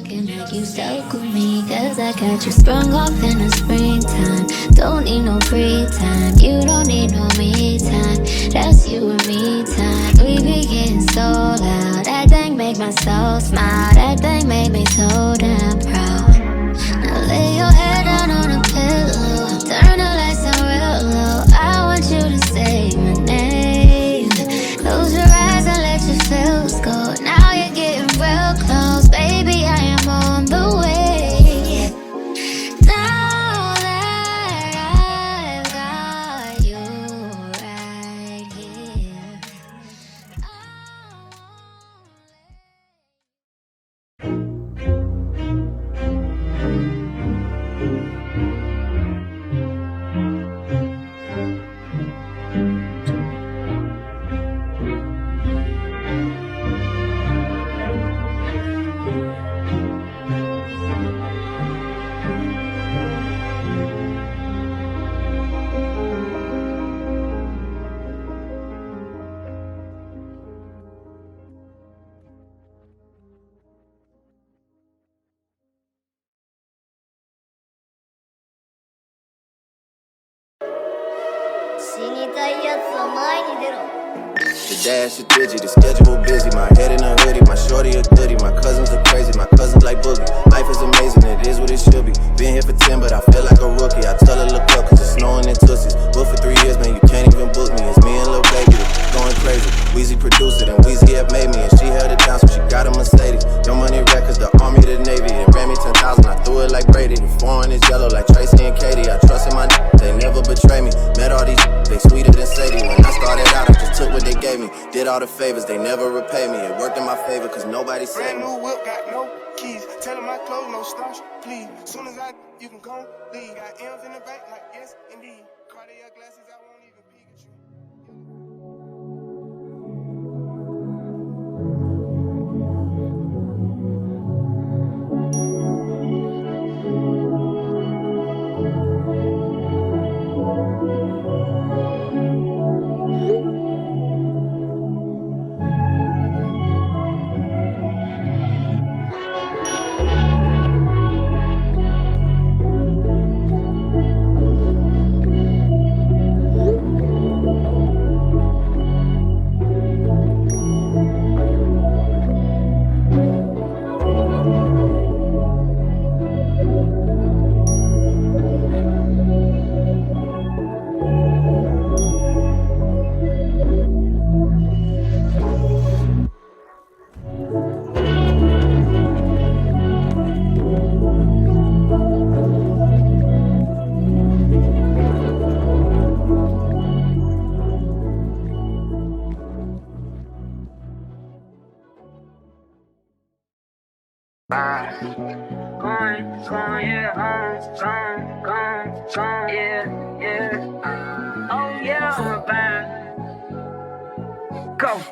looking like you stuck with me, cause I got you sprung off in the springtime. Don't need no free time, you don't need no me time. That's you and me time. We be getting so loud, that thing make my soul smile. That thing make me so damn proud. Now lay your head down on a pillow, turn the lights down real low. I want you to say my name. Close your eyes and let your feels go. Now you're getting real close, baby, I am on the way. Now that I've got you right here, The dash is digit, the schedule busy. My head in a hoodie, my shorty a goodie. My cousins are crazy, my cousins like boogie. Life is amazing, it is what it should be. Been here for 10, but I feel like a rookie. I tell her look up, cause it's snowing in Tussies. Booked for 3 years, man, you can't even book me. It's me and Lil Baby, going crazy. Weezy produced it, and Weezy have made me. And she held it down, so she got a Mercedes. Your money records, the Army, the Navy. It ran me 10,000, I threw it like Brady. The foreign is yellow like Tracy and Katie. I trust in my they never betray me. Met all these they sweeter than Sadie. When I started out, I just took what they gave me. Did all the favors, they never repay me. It worked in my favor, cause nobody said brand new whip, got no keys. Tell them my clothes, no starch, please. Soon as I, you can come leave. Got M's in the bank, like yes, indeed. Cartier glasses, I won't even peek at you.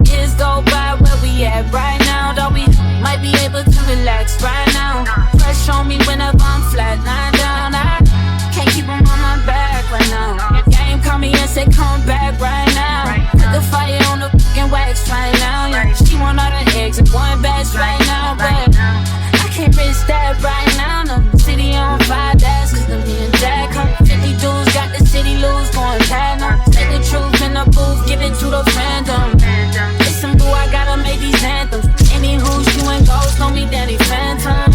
Years go by, where we at right now? Though we might be able to relax right now. Fresh on me whenever I'm flat, lying down. I can't keep them on my back right now. Game call me and say come back right now. Put the fire on the fucking wax right now. Yeah. She want all the eggs in one batch right now, but I can't risk that right now. No, city on fire, that's cause the me and Jack come 50 dudes got the city loose, going bad now. Take the truth in the booth, give it to the random. Listen, boo, I gotta make these anthems. Any who's you and ghosts, know me, Danny Phantom.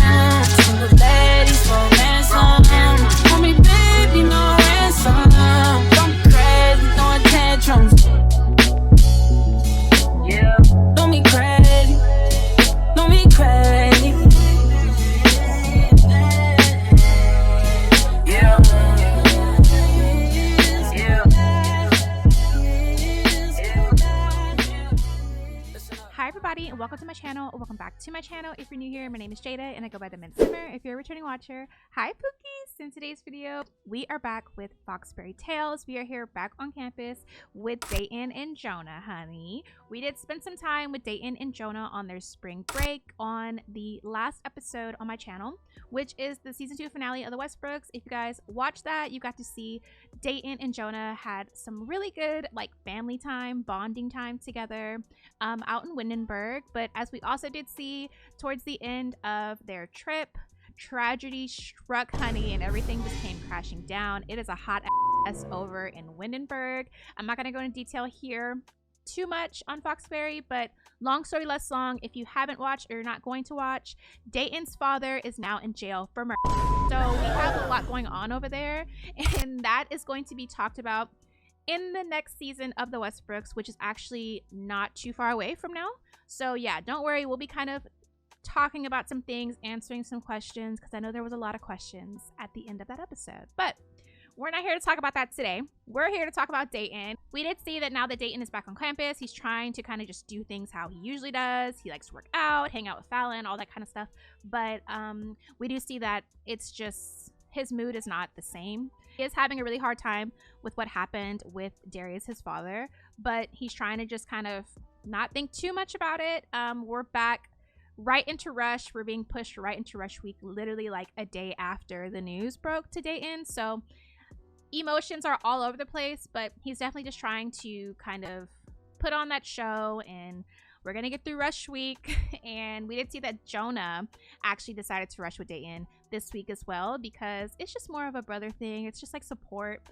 Two the ladies for ransom. Call me baby, no ransom. Don't be crazy, throwing tantrums. Yeah, don't be crazy, don't be crazy. Hi everybody and welcome to my channel, or welcome back to my channel. If you're new here, my name is Jada and I go by the mintsimmer. If you're a returning watcher, hi pookies. In today's video we are back with Foxbury Tales. We are here back on campus with Dayton and Jonah, honey. We did spend some time with Dayton and Jonah on their spring break on the last episode on my channel, which is the season 2 finale of the Westbrooks. If you guys watched that, you got to see Dayton and Jonah had some really good like family time, bonding time together out in Windenburg. But But as we also did see towards the end of their trip, tragedy struck, honey, and everything just came crashing down. It is a hot ass over in Windenburg. I'm not going to go into detail here too much on Foxbury, but long story less long, if you haven't watched or you're not going to watch, Dayton's father is now in jail for murder. So we have a lot going on over there, and that is going to be talked about in the next season of the Westbrooks, which is actually not too far away from now. So yeah, don't worry, we'll be kind of talking about some things, answering some questions, because I know there was a lot of questions at the end of that episode. But we're not here to talk about that today. We're here to talk about Dayton. We did see that now that Dayton is back on campus, he's trying to kind of just do things how he usually does. He likes to work out, hang out with Fallon, all that kind of stuff. But we do see that it's just his mood is not the same. He is having a really hard time with what happened with Darius, his father, but he's trying to just kind of not think too much about it. We're back right into rush. We're being pushed right into rush week, literally like a day after the news broke to Dayton. So emotions are all over the place, but he's definitely just trying to kind of put on that show, and we're gonna get through rush week. And we did see that Jonah actually decided to rush with Dayton this week as well, because it's just more of a brother thing. It's just like support.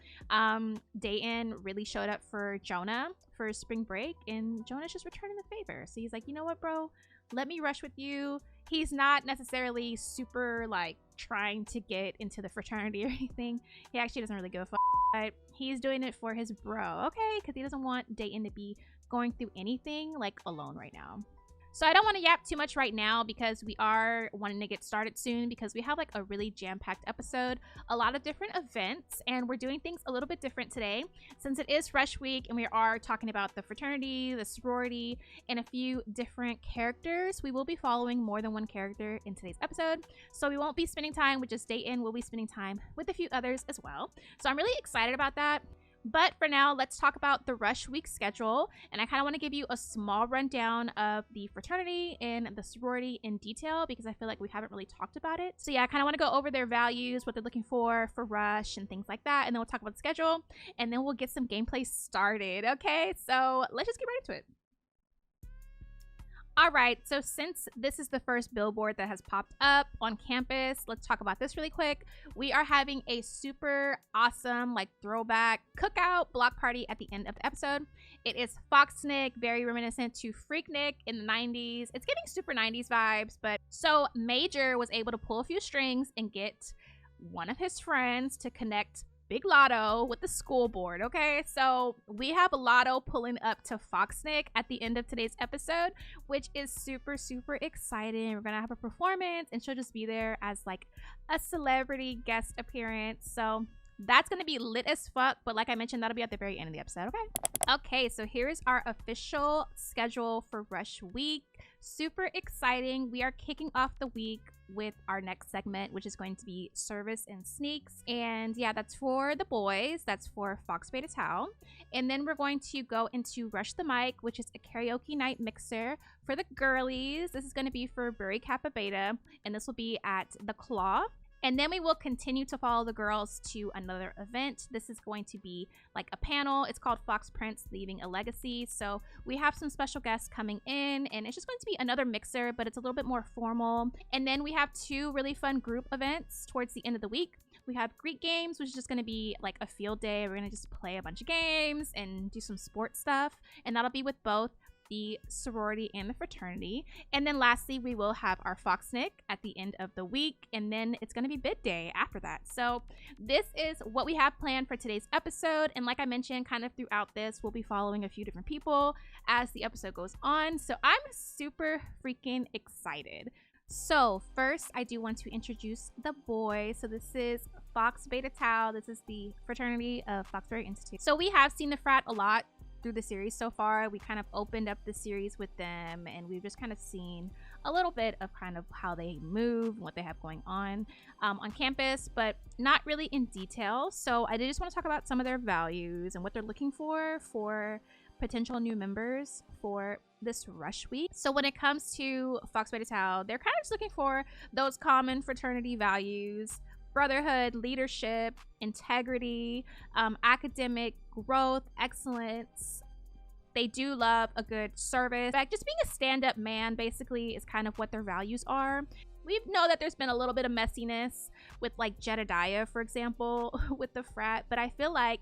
Dayton really showed up for Jonah for spring break, and Jonah's just returning the favor. So he's like, you know what, bro, let me rush with you. He's not necessarily super like trying to get into the fraternity or anything. He actually doesn't really give a fuck, but he's doing it for his bro, okay? Because he doesn't want Dayton to be going through anything like alone right now. So I don't want to yap too much right now, because we are wanting to get started soon, because we have like a really jam-packed episode, a lot of different events, and we're doing things a little bit different today since it is rush week, and we are talking about the fraternity, the sorority, and a few different characters. We will be following more than one character in today's episode, so we won't be spending time with just Dayton. We'll be spending time with a few others as well. So I'm really excited about that. But for now, let's talk about the rush week schedule. And I kind of want to give you a small rundown of the fraternity and the sorority in detail, because I feel like we haven't really talked about it. So yeah, I kind of want to go over their values, what they're looking for rush and things like that. And then we'll talk about the schedule, and then we'll get some gameplay started. Okay, so let's just get right into it. All right, so since this is the first billboard that has popped up on campus, let's talk about this really quick. We are having a super awesome like throwback cookout block party at the end of the episode. It is Foxnick, very reminiscent to Freaknik in the 90s. It's getting super 90s vibes, but so Major was able to pull a few strings and get one of his friends to connect Big Lotto with the school board. Okay, so we have Lotto pulling up to Foxnick at the end of today's episode, which is super exciting. We're gonna have a performance, and she'll just be there as like a celebrity guest appearance. So that's gonna be lit as fuck, but like I mentioned, that'll be at the very end of the episode. Okay, so here's our official schedule for rush week. Super exciting. We are kicking off the week with our next segment, which is going to be service and sneaks. And yeah, that's for the boys. That's for Foxbury Tales. And then we're going to go into Rush the Mic, which is a karaoke night mixer for the girlies. This is going to be for Bury Kappa Beta, and this will be at the Claw. And then we will continue to follow the girls to another event. This is going to be like a panel. It's called Fox Prince Leaving a Legacy. So we have some special guests coming in, and it's just going to be another mixer, but it's a little bit more formal. And then we have two really fun group events towards the end of the week. We have Greek Games, which is just going to be like a field day. We're going to just play a bunch of games and do some sports stuff. And that'll be with both the sorority and the fraternity. And then lastly, we will have our Foxnick at the end of the week, and then it's going to be bid day after that. So this is what we have planned for today's episode, and like I mentioned, kind of throughout this, we'll be following a few different people as the episode goes on. So I'm super freaking excited. So first, I do want to introduce the boys. So this is Fox Beta Tau. This is the fraternity of Foxbury Institute. So we have seen the frat a lot through the series so far. We kind of opened up the series with them, and we've just kind of seen a little bit of kind of how they move and what they have going on campus, but not really in detail. So I did just want to talk about some of their values and what they're looking for potential new members for this rush week. So when it comes to Foxbury Tales, they're kind of just looking for those common fraternity values: brotherhood, leadership, integrity, academic growth, excellence, They do love a good service. Like, just being a stand-up man basically is kind of what their values are. We know that there's been a little bit of messiness with like Jedediah, for example, with the frat, but I feel like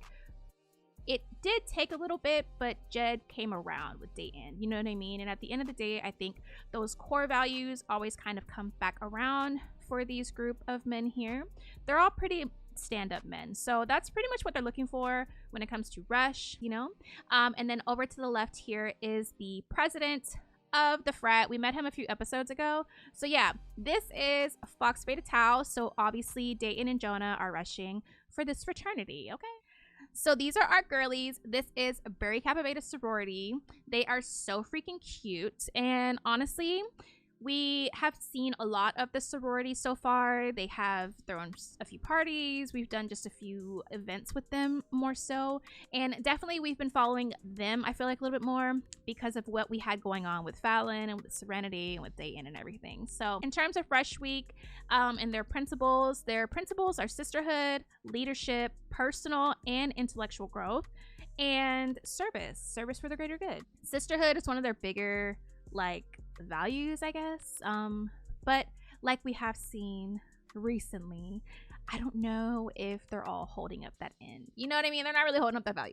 it did take a little bit, but Jed came around with Dayton, you know what I mean? And at the end of the day, I think those core values always kind of come back around for these group of men here. They're all pretty stand-up men, so that's pretty much what they're looking for when it comes to Rush, you know. And then over to the left here is the president of the frat. We met him a few episodes ago. So yeah, this is Foxbury Tales. So obviously Dayton and Jonah are rushing for this fraternity. Okay, so these are our girlies. This is a very captivated sorority. They are so freaking cute, and honestly, we have seen a lot of the sorority so far. They have thrown a few parties. We've done just a few events with them more so. And definitely we've been following them, I feel like, a little bit more because of what we had going on with Fallon and with Serenity and with Dayton and everything. So in terms of Fresh Week and their principles are sisterhood, leadership, personal and intellectual growth, and service for the greater good. Sisterhood is one of their bigger like values, I guess, but like we have seen recently, I don't know if they're all holding up that end, you know what I mean? They're not really holding up that value.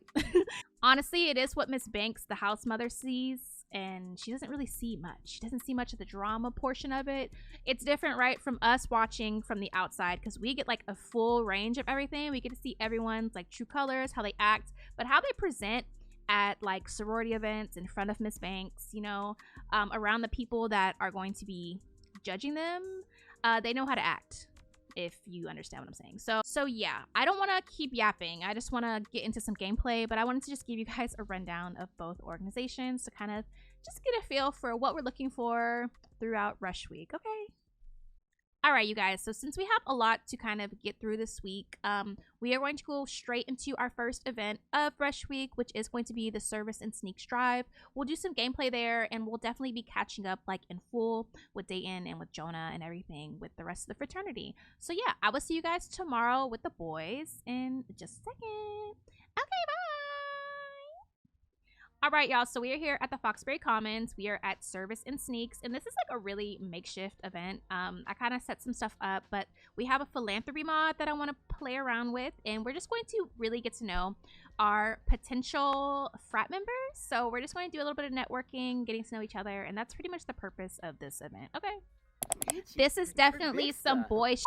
Honestly, it is what Miss Banks, the house mother, sees, and she doesn't really see much. She doesn't see much of the drama portion of it. It's different, right, from us watching from the outside, because we get like a full range of everything. We get to see everyone's like true colors, how they act, but how they present at like sorority events in front of Miss Banks, you know, around the people that are going to be judging them, they know how to act, if you understand what I'm saying. So yeah, I don't want to keep yapping. I just want to get into some gameplay, but I wanted to just give you guys a rundown of both organizations to kind of just get a feel for what we're looking for throughout Rush Week. Okay. All right, you guys, so since we have a lot to kind of get through this week, we are going to go straight into our first event of Rush Week, which is going to be the Service and Sneaks Drive. We'll do some gameplay there, and we'll definitely be catching up like in full with Dayton and with Jonah and everything with the rest of the fraternity. So yeah, I will see you guys tomorrow with the boys in just a second. Okay, bye! All right, y'all, so we are here at the Foxbury Commons. We are at Service and Sneaks, and this is like a really makeshift event. I kind of set some stuff up, but we have a philanthropy mod that I want to play around with, and we're just going to really get to know our potential frat members. So we're just going to do a little bit of networking, getting to know each other, and that's pretty much the purpose of this event. Okay. This is definitely some boy shit.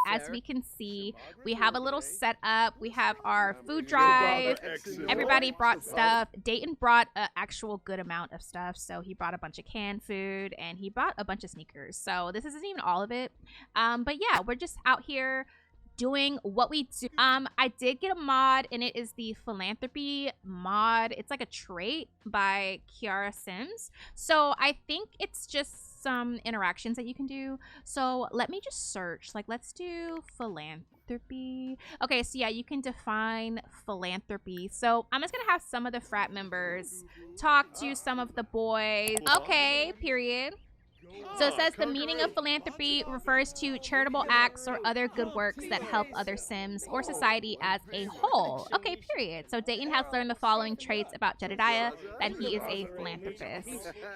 As we can see, we have a little setup. We have our food drive. Everybody brought stuff. Dayton brought an actual good amount of stuff. So he brought a bunch of canned food and he brought a bunch of sneakers. So this isn't even all of it. But yeah, we're just out here doing what we do. I did get a mod, and it is the philanthropy mod. It's like a trait by Kiara Sims. So I think it's just some interactions that you can do. So let me just search. Like, let's do philanthropy. Okay, so yeah, you can define philanthropy. So I'm just gonna have some of the frat members talk to some of the boys. Okay, period. So it says the meaning of philanthropy refers to charitable acts or other good works that help other Sims or society as a whole. Okay, period. So Dayton has learned the following traits about Jedediah: that he is a philanthropist.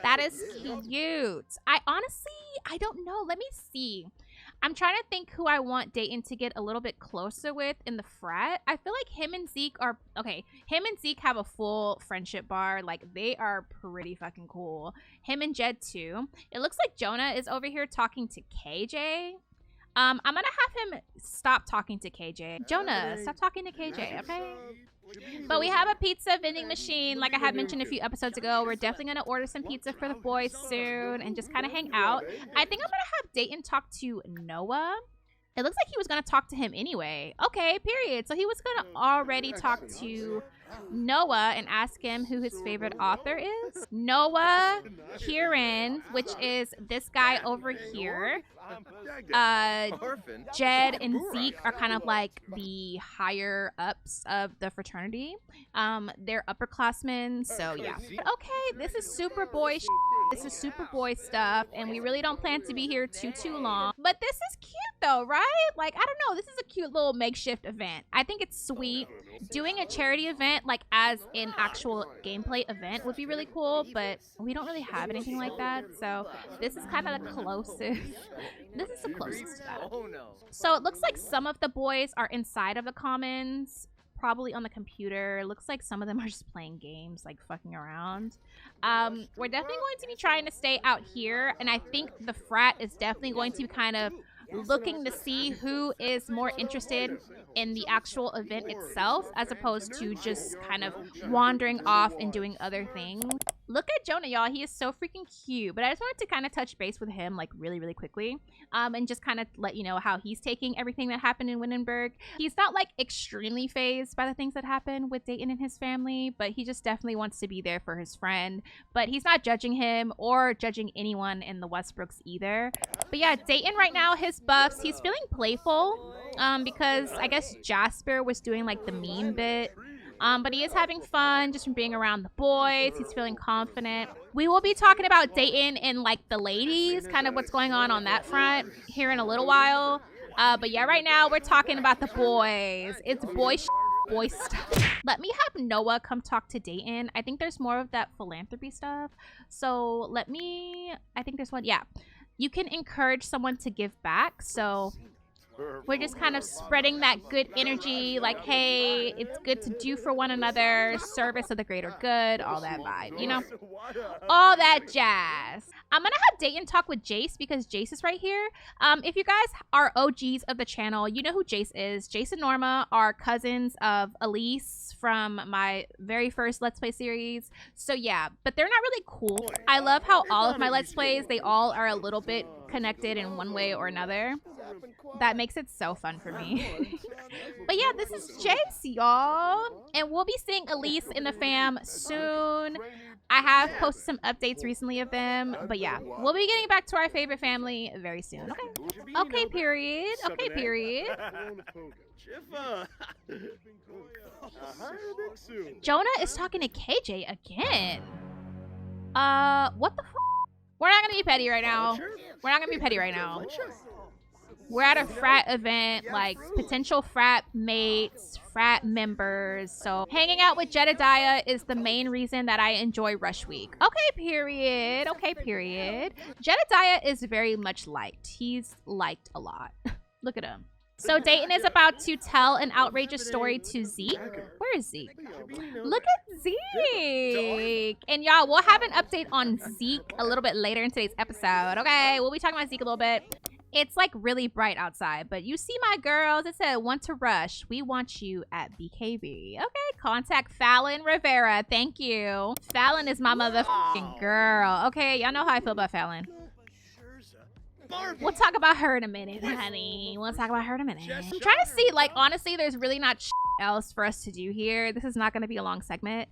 That is cute. I don't know. Let me see. I'm trying to think who I want Dayton to get a little bit closer with in the frat. I feel like him and Zeke are... Okay, him and Zeke have a full friendship bar. Like, they are pretty fucking cool. Him and Jed, too. It looks like Jonah is over here talking to KJ. I'm gonna have him stop talking to KJ. Jonah, stop talking to KJ, okay? But we have a pizza vending machine, like I had mentioned a few episodes ago. We're definitely going to order some pizza for the boys soon and just kind of hang out. I think I'm going to have Dayton talk to Noah. It looks like he was going to talk to him anyway. Okay, period. So he was going to already talk to Noah and ask him who his favorite author is. Noah, Kieran, which is this guy over here. Jed and Zeke are kind of like the higher ups of the fraternity. They're upperclassmen, so yeah. Okay, this is super boy This is super boy stuff, and we really don't plan to be here too long. But this is cute though, right? Like, I don't know. This is a cute little makeshift event. I think it's sweet. Doing a charity event, like as an actual gameplay event, would be really cool, but we don't really have anything like that. So this is kind of the closest. This is the closest to that. So it looks like some of the boys are inside of the commons, probably on the computer. Looks like some of them are just playing games, like fucking around. We're definitely going to be trying to stay out here, and I think the frat is definitely going to be kind of looking to see who is more interested in the actual event itself as opposed to just kind of wandering off and doing other things. Look at Jonah, y'all. He is so freaking cute. But I just wanted to kind of touch base with him like really quickly, and just kind of let you know how he's taking everything that happened in Windenburg. He's not like extremely fazed by the things that happened with Dayton and his family, but he just definitely wants to be there for his friend. But he's not judging him or judging anyone in the Westbrooks either. But yeah, Dayton right now, his buffs, he's feeling playful because I guess Jasper was doing like the mean bit. But he is having fun just from being around the boys. He's feeling confident. We will be talking about Dayton and like the ladies, kind of what's going on that front here in a little while. But yeah, right now we're talking about the boys. It's boy stuff. Let me have Noah come talk to Dayton. I think there's more of that philanthropy stuff. So I think there's one. Yeah. You can encourage someone to give back. So we're just kind of spreading that good energy, like, hey, it's good to do for one another, service of the greater good, all that vibe, you know? All that jazz. I'm gonna have Dayton talk with Jace because Jace is right here. If you guys are OGs of the channel, you know who Jace is. Jace and Norma are cousins of Elise from my very first Let's Play series. So yeah, but they're not really cool. I love how all of my Let's Plays, they all are a little bit connected in one way or another. That makes it so fun for me. But yeah, this is Jace, y'all. And we'll be seeing Elise in the fam soon. I have posted some updates recently of them. But yeah, we'll be getting back to our favorite family very soon. Okay. Okay, period. Okay, period. Jonah is talking to KJ again. What the f? We're not gonna be petty right now. We're not gonna be petty right now. We're at a frat event, like potential frat mates, frat members. So hanging out with Jedediah is the main reason that I enjoy Rush Week. Okay, period. Okay, period. Jedediah is very much liked. He's liked a lot. Look at him. So Dayton is about to tell an outrageous story to Zeke. Where is Zeke? Look at Zeke. And y'all, we'll have an update on Zeke a little bit later in today's episode. Okay, we'll be talking about Zeke a little bit. It's like really bright outside, but you see my girls. It said, want to rush. We want you at BKB. Okay, contact Fallon Rivera. Thank you. Fallon is my motherfucking girl. Okay, y'all know how I feel about Fallon. We'll talk about her in a minute, honey. We'll talk about her in a minute. I'm trying to see, like, honestly, there's really not else for us to do here. This is not going to be a long segment.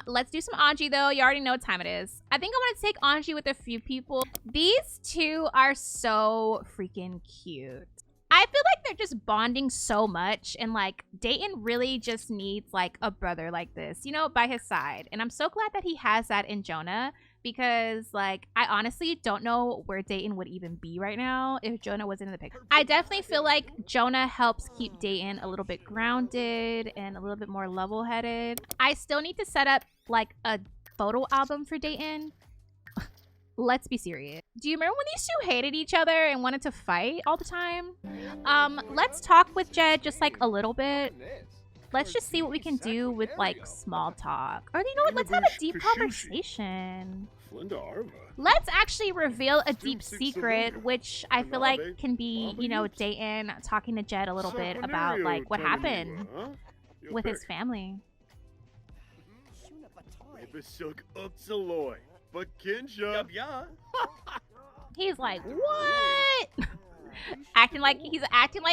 Let's do some Anji, though. You already know what time it is. I think I'm going to take Anji with a few people. These two are so freaking cute. I feel like they're just bonding so much, and like Dayton really just needs like a brother like this, you know, by his side. And I'm so glad that he has that in Jonah, because like I honestly don't know where Dayton would even be right now if Jonah wasn't in the picture. I definitely feel like Jonah helps keep Dayton a little bit grounded and a little bit more level-headed. I still need to set up like a photo album for Dayton. Let's be serious. Do you remember when these two hated each other and wanted to fight all the time? Let's talk with Jed just like a little bit. Let's just see what we can do with like small talk. Or you know what? Let's have a deep conversation. Let's actually reveal a deep secret, which I feel like can be, you know, Dayton talking to Jed a little bit about like what happened with his family. He's like, what? acting like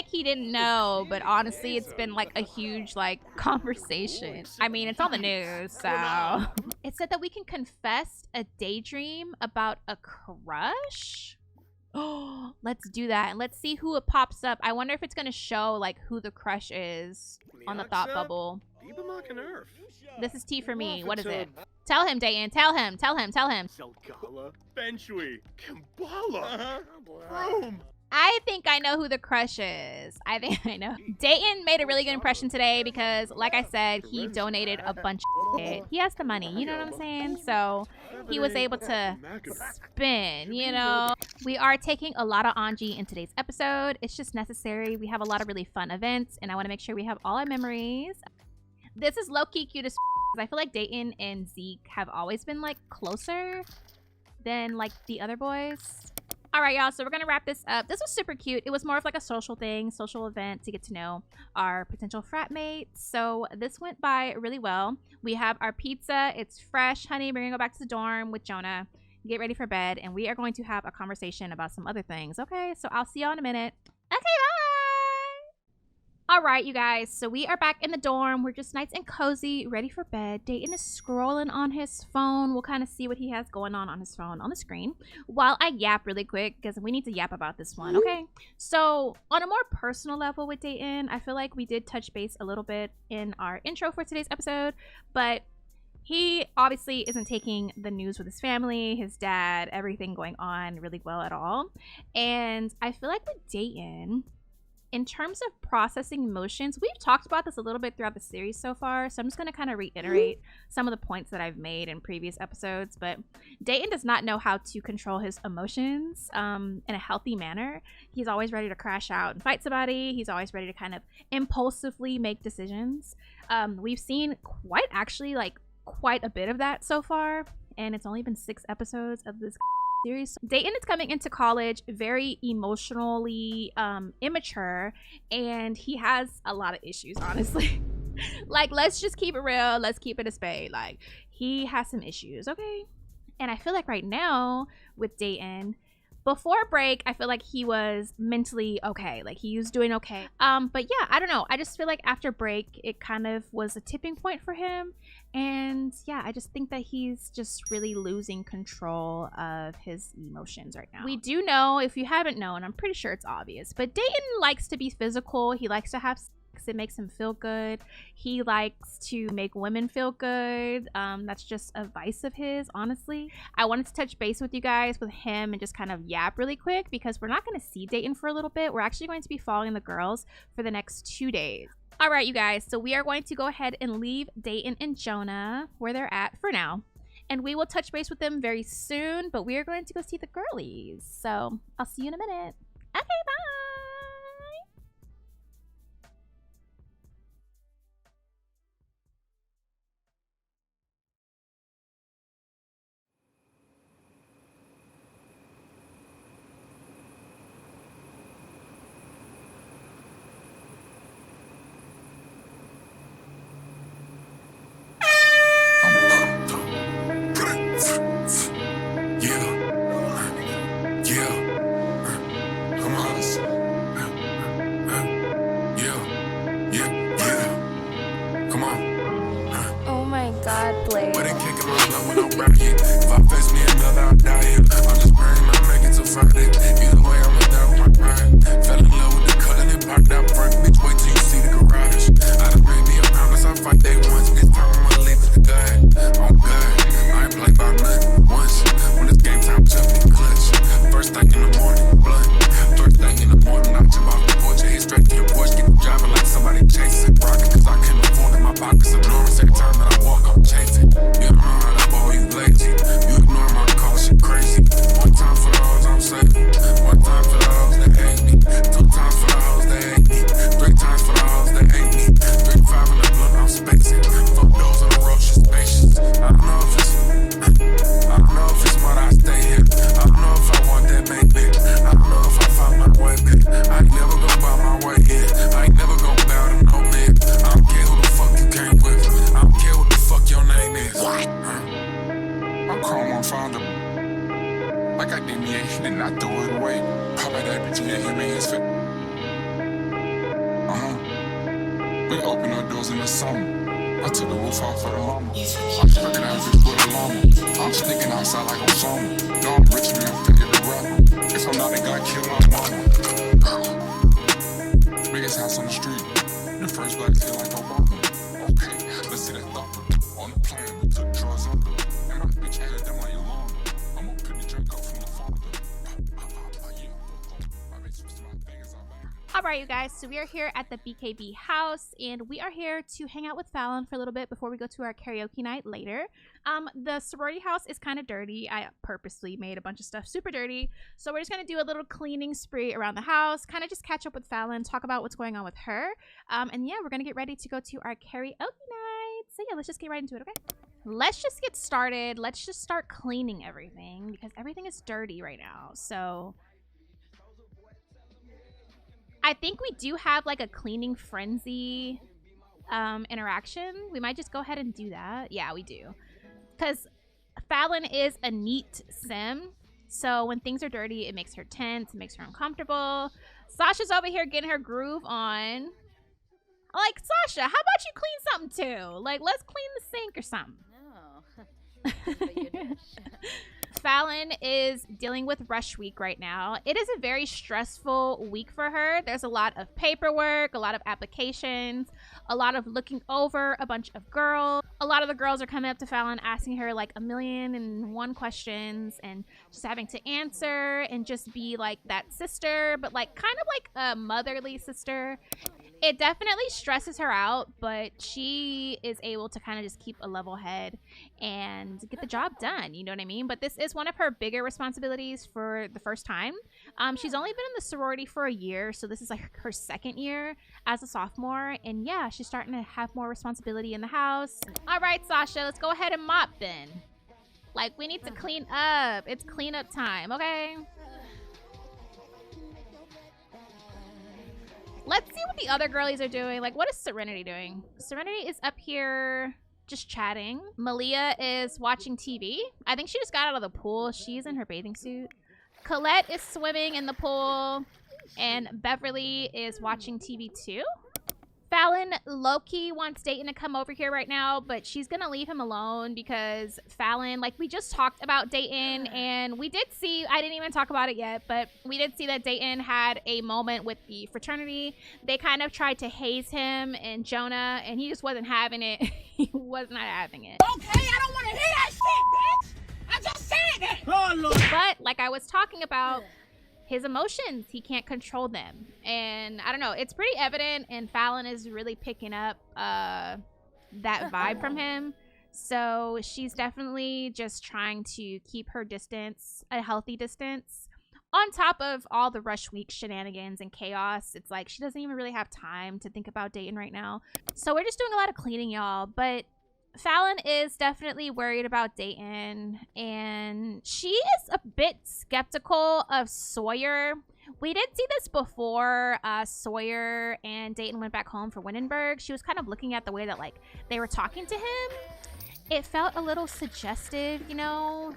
he didn't know, but honestly it's been like a huge like conversation. I mean, it's on the news, so it said that we can confess a daydream about a crush. Oh, let's do that. And let's see who it pops up. I wonder if it's going to show like who the crush is on the thought bubble. This is T for me. What is it? Tell him, Dayton. Tell him. Tell him. Tell him. I think I know who the crush is. I think I know. Dayton made a really good impression today because, like I said, he donated a bunch of shit. He has the money, you know what I'm saying? So he was able to spin, you know? We are taking a lot of Anji in today's episode. It's just necessary. We have a lot of really fun events, and I want to make sure we have all our memories. This is low-key cute as I feel like Dayton and Zeke have always been, like, closer than, like, the other boys. All right, y'all, so we're going to wrap this up. This was super cute. It was more of like a social thing, social event to get to know our potential frat mates. So this went by really well. We have our pizza. It's fresh. Honey, we're going to go back to the dorm with Jonah, get ready for bed, and we are going to have a conversation about some other things. Okay, so I'll see y'all in a minute. Okay, bye. All right, you guys, so we are back in the dorm. We're just nice and cozy, ready for bed. Dayton is scrolling on his phone. We'll kind of see what he has going on his phone on the screen while I yap really quick because we need to yap about this one, okay? So on a more personal level with Dayton, I feel like we did touch base a little bit in our intro for today's episode, but he obviously isn't taking the news with his family, his dad, everything going on really well at all. And I feel like with Dayton, in terms of processing emotions, we've talked about this a little bit throughout the series so far, so I'm just going to kind of reiterate some of the points that I've made in previous episodes. But Dayton does not know how to control his emotions in a healthy manner. He's always ready to crash out and fight somebody. He's always ready to kind of impulsively make decisions. We've seen quite a bit of that so far, and it's only been 6 episodes of this series. Dayton is coming into college very emotionally immature, and he has a lot of issues, honestly. Like, let's just keep it real. Let's keep it a spade. Like, he has some issues, okay? And I feel like right now with Dayton, before break, I feel like he was mentally okay. Like, he was doing okay. But yeah, I don't know. I just feel like after break, it kind of was a tipping point for him. And yeah, I just think that he's just really losing control of his emotions right now. We do know, if you haven't known, I'm pretty sure it's obvious, but Dayton likes to be physical. He likes to have sex. It makes him feel good. He likes to make women feel good. That's just a vice of his, honestly. I wanted to touch base with you guys with him and just kind of yap really quick because we're not going to see Dayton for a little bit. We're actually going to be following the girls for the next 2 days. All right, you guys, so we are going to go ahead and leave Dayton and Jonah where they're at for now. And we will touch base with them very soon, but we are going to go see the girlies. So I'll see you in a minute. Okay, bye. I'm sneaking outside like Osama. No, I'm rich, man. get the grab. If I'm not, they got killed my mama. Biggest house on the street. The first black feel like Obama. Okay, let's see that thumper. On the plane, we took drugs on. And my bitch added them on your lawn. I'm gonna pick the drink up from the father. Alright, you guys, so we are here at the BKB house, and we are here to hang out with Fallon for a little bit before we go to our karaoke night later. The sorority house is kind of dirty. I purposely made a bunch of stuff super dirty, so we're just going to do a little cleaning spree around the house, kind of just catch up with Fallon, talk about what's going on with her, and yeah, we're going to get ready to go to our karaoke night. So yeah, let's just get right into it, okay? Let's just get started. Let's just start cleaning everything, because everything is dirty right now, so... I think we do have like a cleaning frenzy interaction. We might just go ahead and do that. Yeah, we do. Because Fallon is a neat sim. So when things are dirty, it makes her tense. It makes her uncomfortable. Sasha's over here getting her groove on. Like, Sasha, how about you clean something too? Like, let's clean the sink or something. No. Fallon is dealing with rush week right now. It is a very stressful week for her. There's a lot of paperwork, a lot of applications, a lot of looking over a bunch of girls. A lot of the girls are coming up to Fallon asking her like 1,000,001 questions and just having to answer and just be like that sister, but like kind of like a motherly sister. It definitely stresses her out, but she is able to kind of just keep a level head and get the job done. You know what I mean? But this is one of her bigger responsibilities for the first time. She's only been in the sorority for a year, so this is like her second year as a sophomore. And yeah, she's starting to have more responsibility in the house. All right, Sasha, let's go ahead and mop then. Like, we need to clean up. It's cleanup time, okay? Let's see what the other girlies are doing. Like, what is Serenity doing? Serenity is up here just chatting. Malia is watching TV. I think she just got out of the pool. She's in her bathing suit. Colette is swimming in the pool. And Beverly is watching TV too. Fallon low-key wants Dayton to come over here right now, but she's gonna leave him alone because Fallon, like, we just talked about Dayton, and we did see, I didn't even talk about it yet, but we did see that Dayton had a moment with the fraternity. They kind of tried to haze him and Jonah, and he just wasn't having it. He was not having it. Okay, I don't want to hear that shit, bitch! I just said it! Oh, Lord. But, like I was talking about, his emotions, he can't control them, and I don't know, it's pretty evident, and Fallon is really picking up that vibe from him. So she's definitely just trying to keep her distance, a healthy distance, on top of all the rush week shenanigans and chaos. It's like she doesn't even really have time to think about Dayton right now. So we're just doing a lot of cleaning, y'all. But Fallon is definitely worried about Dayton, and she is a bit skeptical of Sawyer. We did see this before Sawyer and Dayton went back home for Windenburg. She was kind of looking at the way that like they were talking to him. It felt a little suggestive, you know,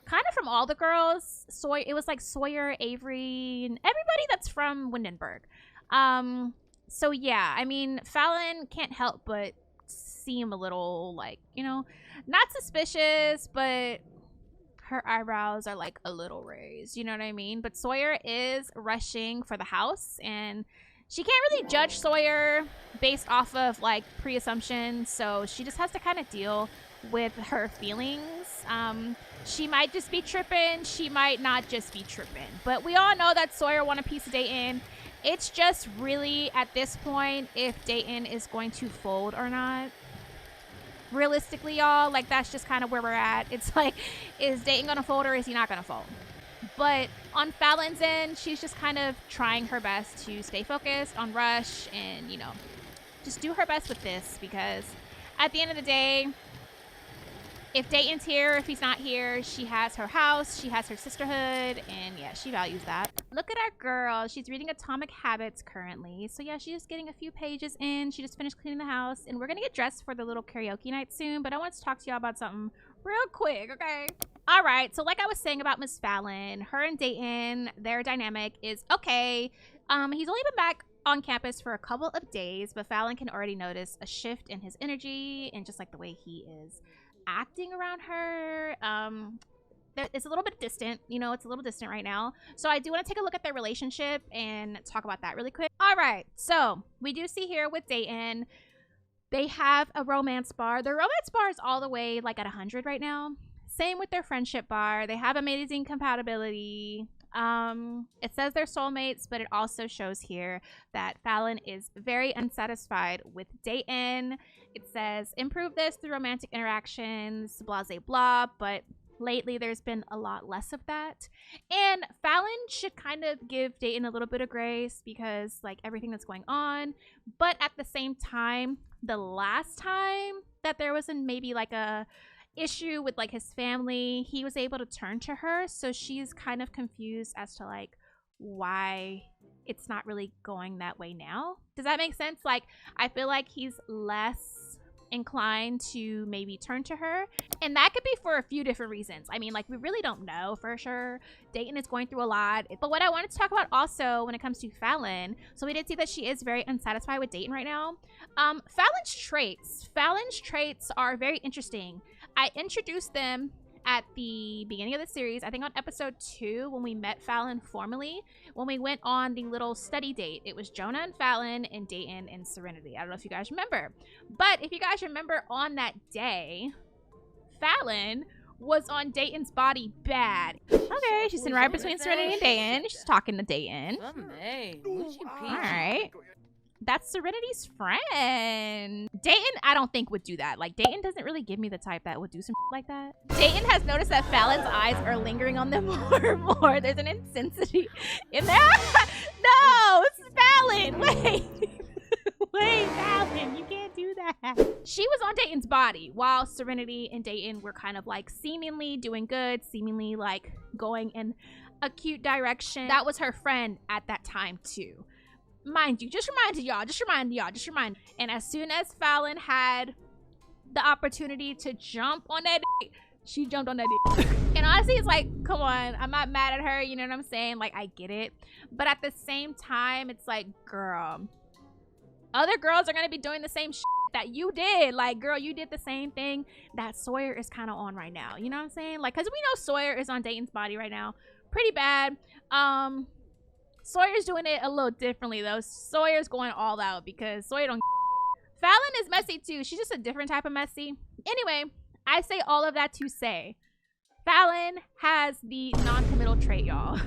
kind of from all the girls. It was like Sawyer, Avery, and everybody that's from Windenburg. So yeah, I mean, Fallon can't help but seem a little like, you know, not suspicious, but her eyebrows are like a little raised, you know what I mean? But Sawyer is rushing for the house, and she can't really judge Sawyer based off of like pre-assumptions, so she just has to kind of deal with her feelings. She might just be tripping, she might not just be tripping, but we all know that Sawyer won a piece of Dayton. It's just really at this point if Dayton is going to fold or not. Realistically, y'all, like, that's just kind of where we're at. It's like, is Dayton gonna fold or is he not gonna fold? But on Fallon's end, she's just kind of trying her best to stay focused on rush and, you know, just do her best with this, because at the end of the day, if Dayton's here, if he's not here, she has her house, she has her sisterhood, and yeah, she values that. Look at our girl. She's reading Atomic Habits currently. So yeah, she's just getting a few pages in. She just finished cleaning the house, and we're gonna get dressed for the little karaoke night soon, but I want to talk to y'all about something real quick, okay? All right, so like I was saying about Miss Fallon, her and Dayton, their dynamic is okay. He's only been back on campus for a couple of days, but Fallon can already notice a shift in his energy and just like the way he is acting around her. it's a little bit distant, you know, it's a little distant right now. So I do want to take a look at their relationship and talk about that really quick. All right, so we do see here with Dayton, they have a romance bar. Their romance bar is all the way like at 100 right now. Same with their friendship bar. They have amazing compatibility. It says they're soulmates, but it also shows here that Fallon is very unsatisfied with Dayton. It says improve this through romantic interactions, blah, blah, blah, but lately there's been a lot less of that. And Fallon should kind of give Dayton a little bit of grace because like everything that's going on. But at the same time, the last time that there was maybe like a issue with like his family, he was able to turn to her, so she's kind of confused as to like why it's not really going that way now. Does that make sense? Like I feel like he's less inclined to maybe turn to her, and that could be for a few different reasons. I mean, like we really don't know for sure. Dayton is going through a lot, but what I wanted to talk about also when it comes to Fallon, so we did see that she is very unsatisfied with Dayton right now. Fallon's traits are very interesting. I introduced them at the beginning of the series, I think on episode 2, when we met Fallon formally, when we went on the little study date. It was Jonah and Fallon and Dayton and Serenity. I don't know if you guys remember, but if you guys remember, on that day, Fallon was on Dayton's body bad. Okay, she's sitting right between Serenity and Dayton. She's talking to Dayton. All right. That's Serenity's friend. Dayton, I don't think would do that. Like, Dayton doesn't really give me the type that would do some like that. Dayton has noticed that Fallon's eyes are lingering on them more and more. There's an intensity in there. No, it's Fallon. Wait. Wait, Fallon, you can't do that. She was on Dayton's body while Serenity and Dayton were kind of like seemingly doing good, seemingly like going in a cute direction. That was her friend at that time too. Mind you, just remind. And as soon as Fallon had the opportunity to jump on that dick, she jumped on that dick. And honestly, it's like, come on, I'm not mad at her, you know what I'm saying? Like, I get it. But at the same time, it's like, girl, other girls are gonna be doing the same shit that you did. Like, girl, you did the same thing that Sawyer is kind of on right now. You know what I'm saying? Like, because we know Sawyer is on Dayton's body right now. Pretty bad. Sawyer's doing it a little differently though. Sawyer's going all out because Sawyer don't. Fallon is messy too. She's just a different type of messy. Anyway, I say all of that to say Fallon has the non-committal trait, y'all.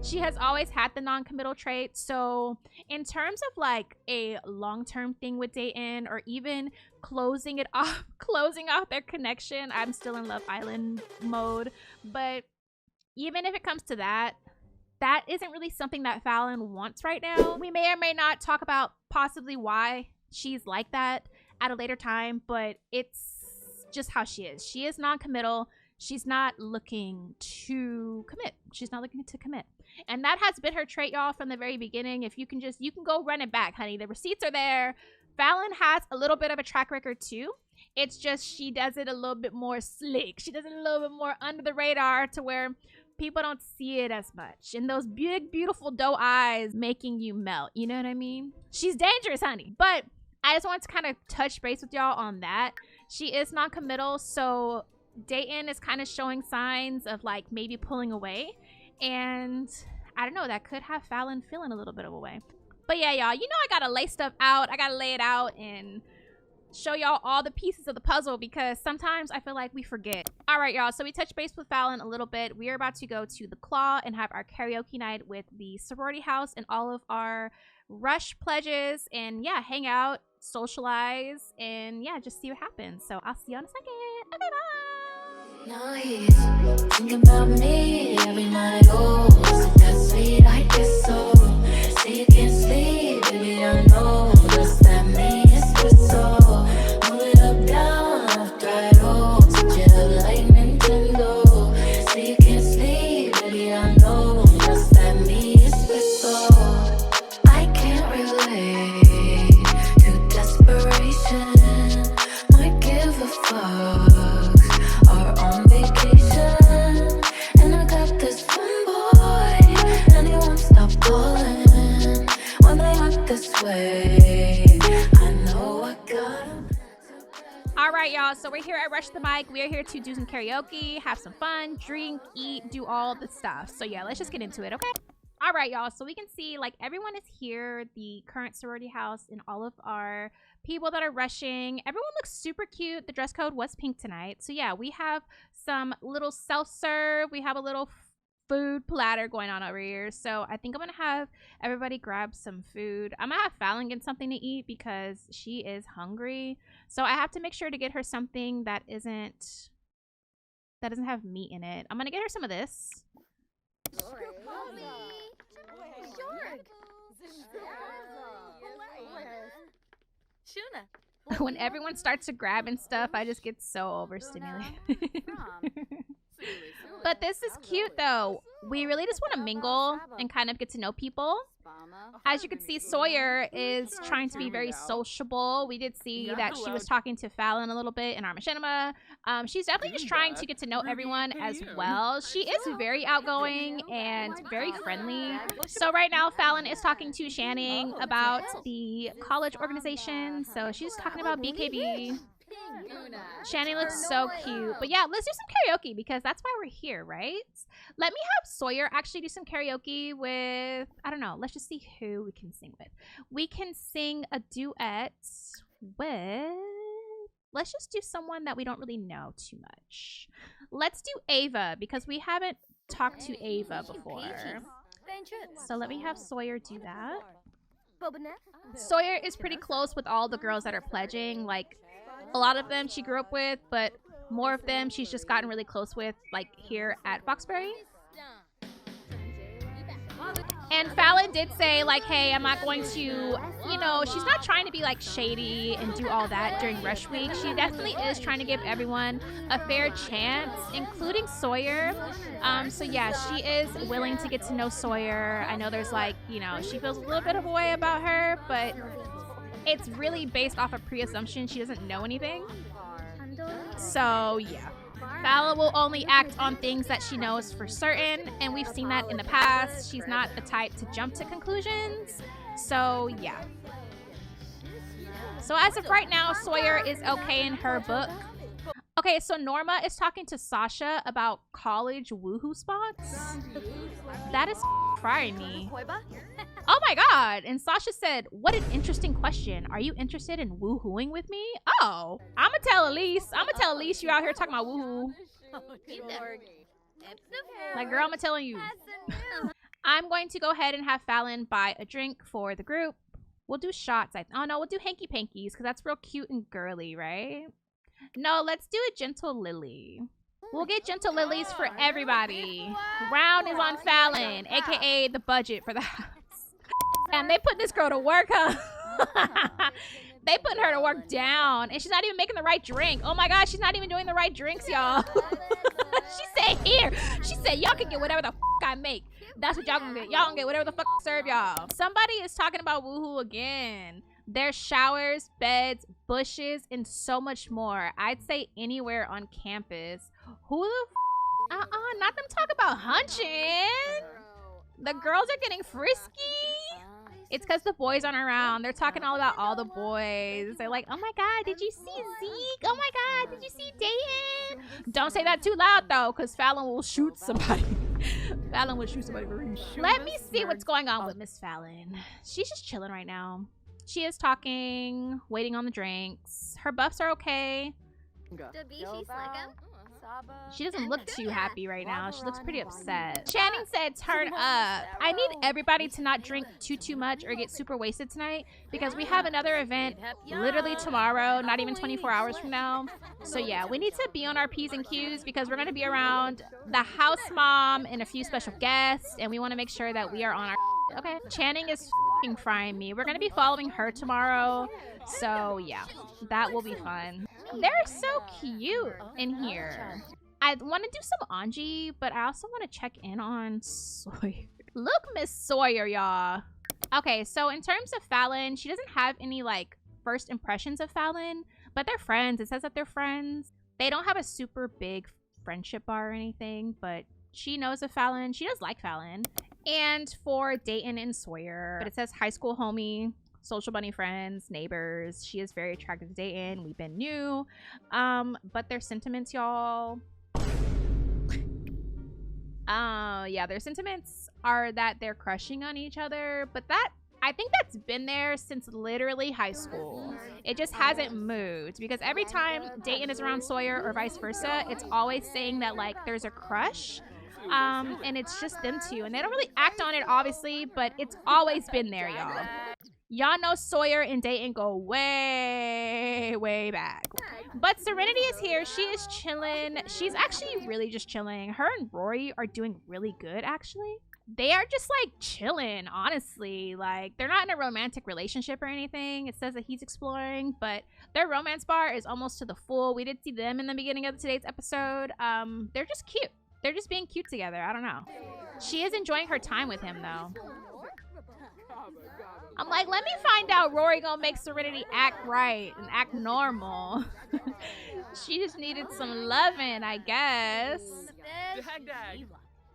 She has always had the non-committal trait. So in terms of like a long-term thing with Dayton, or even closing off their connection, I'm still in Love Island mode. But even if it comes to that, that isn't really something that Fallon wants right now. We may or may not talk about possibly why she's like that at a later time, but it's just how she is. She is non-committal. She's not looking to commit. She's not looking to commit. And that has been her trait, y'all, from the very beginning. If you can go run it back, honey. The receipts are there. Fallon has a little bit of a track record too. It's just she does it a little bit more slick. She does it a little bit more under the radar to where people don't see it as much. And those big, beautiful doe eyes making you melt. You know what I mean? She's dangerous, honey. But I just want to kind of touch base with y'all on that. She is non-committal, so Dayton is kind of showing signs of like maybe pulling away. And I don't know, that could have Fallon feeling a little bit of a way. But yeah, y'all, you know I gotta lay stuff out. I gotta lay it out and show y'all all the pieces of the puzzle, because sometimes I feel like we forget. All right, y'all, so we touched base with Fallon a little bit. We are about to go to the Claw and have our karaoke night with the sorority house and all of our rush pledges, and yeah, hang out, socialize, and yeah, just see what happens. So I'll see you in a second. Okay, bye. Now he's thinking about me every night. Oh, that sweet like this, so say you can't sleep, baby, I know. Does that mean it's so? Move it up, down, left, right, oh, switch it up like Nintendo. Say you can't sleep, baby, I know. Does that mean it's so? I can't relate to desperation. Might give a fuck. Are on vacation, and I got this one boy, and he won't stop calling when they act this way. All right, y'all. So we're here at Rush the Mic. We are here to do some karaoke, have some fun, drink, eat, do all the stuff. So yeah, let's just get into it, okay? All right, y'all. So we can see like everyone is here, the current sorority house, and all of our people that are rushing. Everyone looks super cute. The dress code was pink tonight. So yeah, we have some little self-serve. We have a little food platter going on over here. So I think I'm gonna have everybody grab some food. I'm gonna have Fallon get something to eat because she is hungry. So I have to make sure to get her something that doesn't have meat in it. I'm gonna get her some of this. When everyone starts to grab and stuff, I just get so overstimulated. But this is cute though. We really just want to mingle and kind of get to know people. As you can see, Sawyer is trying to be very sociable. We did see that she was talking to Fallon a little bit in our machinima. She's definitely just trying to get to know everyone as well. She is very outgoing and very friendly. So right now, Fallon is talking to Channing about the college organization. So she's talking about BKB. Channing looks so cute. But yeah, let's do some karaoke because that's why we're here, right? Let me have Sawyer actually do some karaoke with, I don't know, let's just see who we can sing with. We can sing a duet with, let's just do someone that we don't really know too much. Let's do Ava because we haven't talked to Ava before. So let me have Sawyer do that. Sawyer is pretty close with all the girls that are pledging. Like, a lot of them she grew up with, but more of them she's just gotten really close with, like here at Foxbury. And Fallon did say, like, hey, I'm not going to, you know, she's not trying to be like shady and do all that during rush week. She definitely is trying to give everyone a fair chance, including Sawyer. So yeah, she is willing to get to know Sawyer. I know there's like, you know, she feels a little bit of a way about her, but it's really based off of pre-assumption. She doesn't know anything. So yeah, Fallon will only act on things that she knows for certain, and we've seen that in the past. She's not the type to jump to conclusions. So yeah. So as of right now, Sawyer is okay in her book. Okay, so Norma is talking to Sasha about college woohoo spots. That is frying me. Oh my god. And Sasha said, what an interesting question. Are you interested in woohooing with me? Oh, I'ma tell Elise you out here talking about woohoo. Like, girl, I'ma telling you. I'm going to go ahead and have Fallon buy a drink for the group. We'll do shots. Oh no, we'll do hanky pankies because that's real cute and girly, right? No, let's do a gentle lily. We'll get gentle lilies for everybody. Round is on Fallon, aka the budget for the house. And they put this girl to work, huh? They put her to work down, and she's not even making the right drink. Oh my god, she's not even doing the right drinks, y'all. She said here. She said y'all can get whatever the I make. That's what y'all gonna get. Y'all gonna get whatever the I serve y'all. Somebody is talking about woohoo again. There's showers, beds, bushes, and so much more. I'd say anywhere on campus. Who the not them talk about hunching. The girls are getting frisky. It's because the boys aren't around. They're talking all about all the boys. They're like, oh my god, did you see Zeke? Oh my god, did you see Dayton? Don't say that too loud though, because Fallon will shoot somebody. Fallon would shoot somebody. Let me see what's going on with Miss Fallon. She's just chilling right now. She is talking, waiting on the drinks. Her buffs are okay. She doesn't look too happy right now. She looks pretty upset. Channing said, turn up. I need everybody to not drink too much or get super wasted tonight because we have another event literally tomorrow, not even 24 hours from now. So yeah, we need to be on our P's and Q's because we're going to be around the house mom and a few special guests, and we want to make sure that we are on our okay. Channing is f***ing frying me. We're going to be following her tomorrow. So yeah, that will be fun. They're so cute in here. I want to do some Anji, but I also want to check in on Sawyer. Look, Miss Sawyer, y'all. Okay, so in terms of Fallon, she doesn't have any like first impressions of Fallon, but they're friends. It says that they're friends. They don't have a super big friendship bar or anything, but she knows of Fallon. She does like Fallon. And for Dayton and Sawyer, but it says high school homie. social bunny friends, neighbors. She is very attracted to Dayton. We've been new. But their sentiments, y'all. Yeah, their sentiments are that they're crushing on each other, but I think that's been there since literally high school. It just hasn't moved because every time Dayton is around Sawyer or vice versa, it's always saying that like there's a crush. And it's just them two, and they don't really act on it obviously, but it's always been there, y'all. Y'all know Sawyer and Dayton go way, way back. But Serenity is here. She is chilling. She's actually really just chilling. Her and Rory are doing really good, actually. They are just like chilling, honestly. Like, they're not in a romantic relationship or anything. It says that he's exploring, but their romance bar is almost to the full. We did see them in the beginning of today's episode. They're just cute. They're just being cute together. I don't know. She is enjoying her time with him, though. I'm like, let me find out Rory gonna make Serenity act right and act normal. She just needed some loving, I guess.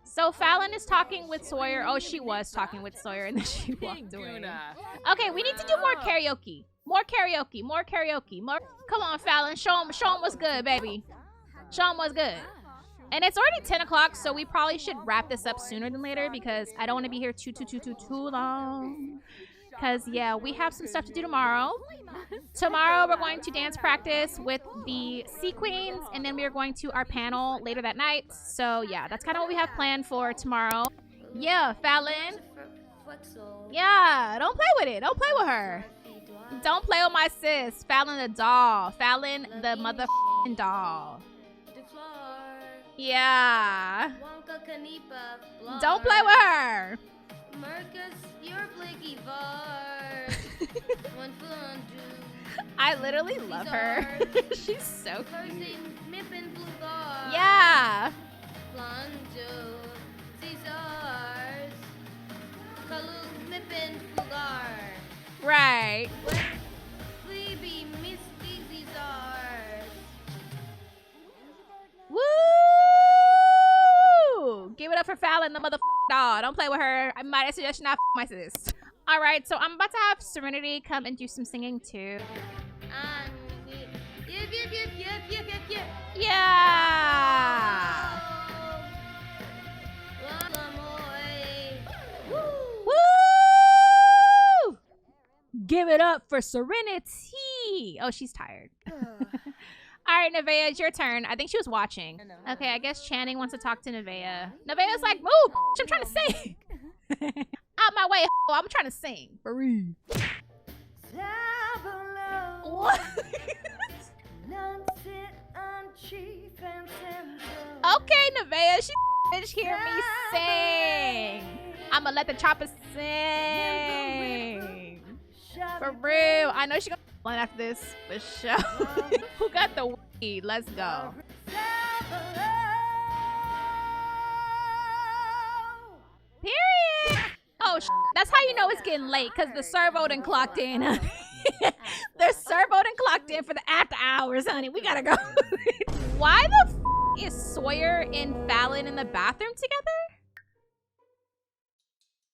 So Fallon is talking with Sawyer. Oh, she was talking with Sawyer and then she walked away. Okay, we need to do more karaoke. More karaoke. More karaoke. More. Come on, Fallon. Show them what's good, baby. Show them what's good. And it's already 10 o'clock, so we probably should wrap this up sooner than later because I don't want to be here too long. Because, yeah, we have some stuff to do tomorrow. Tomorrow, we're going to dance practice with the Sea Queens, and then we are going to our panel later that night. So, yeah, that's kind of what we have planned for tomorrow. Yeah, Fallon. Yeah, don't play with it. Don't play with her. Don't play with my sis. Fallon the doll. Fallon the motherfucking doll. Yeah. Don't play with her. I literally love her. She's so cute. Yeah. Right. Woo! Give it up for Fallon, the motherfucking dog. Don't play with her. I might suggest not my sis. All right, so I'm about to have Serenity come and do some singing too. Yeah. Woo! Give it up for Serenity. Oh, she's tired. All right, Nevaeh, it's your turn. I think she was watching. Okay, I guess Channing wants to talk to Nevaeh. Nevaeh's like, move, I'm trying to sing. Out my way, I'm trying to sing. For real. What? Okay, Nevaeh, she bitch hear me sing. I'ma let the chopper sing. For real. I know she gonna one after this for sure. Who got the weed? Let's go. Period. Oh, that's how you know it's getting late, because the servo done clocked in. The servo done clocked in for the after hours, honey. We gotta go. Why the is Sawyer and Fallon in the bathroom together?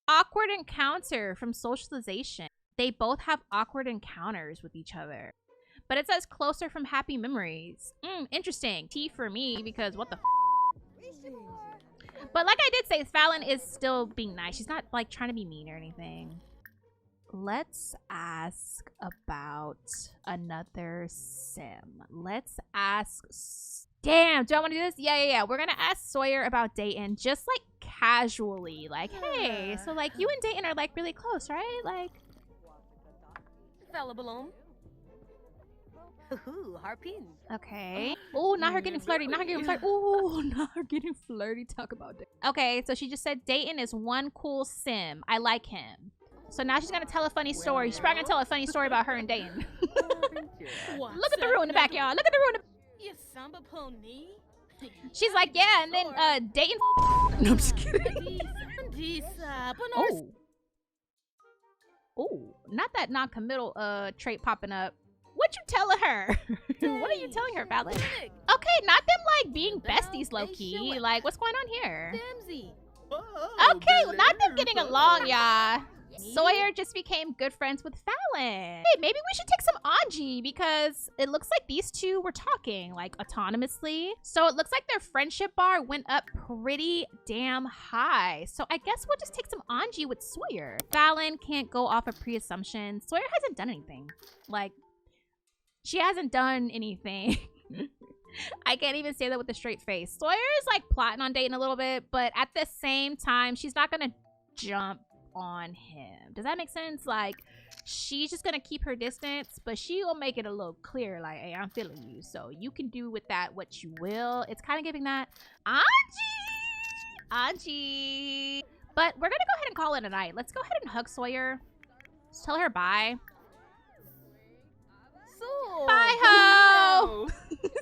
Awkward encounter from socialization. They both have awkward encounters with each other. But it says closer from happy memories. Interesting. T for me, because what the But like I did say, Fallon is still being nice. She's not like trying to be mean or anything. Let's ask about another sim. Let's ask... Damn, do I want to do this? Yeah. We're gonna ask Sawyer about Dayton, just like casually. Like, hey, so like you and Dayton are like really close, right? Like... Fella balloon. Harpin. Okay. Oh, not her getting flirty. Not her getting flirty. Oh, not her getting flirty. Talk about it. Okay, so she just said Dayton is one cool sim. I like him. So now she's gonna tell a funny story. She's probably gonna tell a funny story about her and Dayton. Look at the room in the backyard. Look at the room in the... She's like, yeah, and then Dayton... No, I'm just kidding. Oh, not that non-committal trait popping up. What you telling her? What are you telling her, Fallon? Okay, not them like being besties low-key. Like, what's going on here? Okay, not them getting along, y'all. Sawyer just became good friends with Fallon. Hey, maybe we should take some Anji because it looks like these two were talking like autonomously. So it looks like their friendship bar went up pretty damn high. So I guess we'll just take some Anji with Sawyer. Fallon can't go off of pre-assumption. Sawyer hasn't done anything. Like, she hasn't done anything. I can't even say that with a straight face. Sawyer is like plotting on Dayton a little bit, but at the same time, she's not gonna jump on him. Does that make sense? Like, she's just gonna keep her distance, but she will make it a little clear, like, hey, I'm feeling you, so you can do with that what you will. It's kind of giving that Anji. But we're gonna go ahead and call it a night. Let's go ahead and hug Sawyer. Just tell her bye. Bye, ho.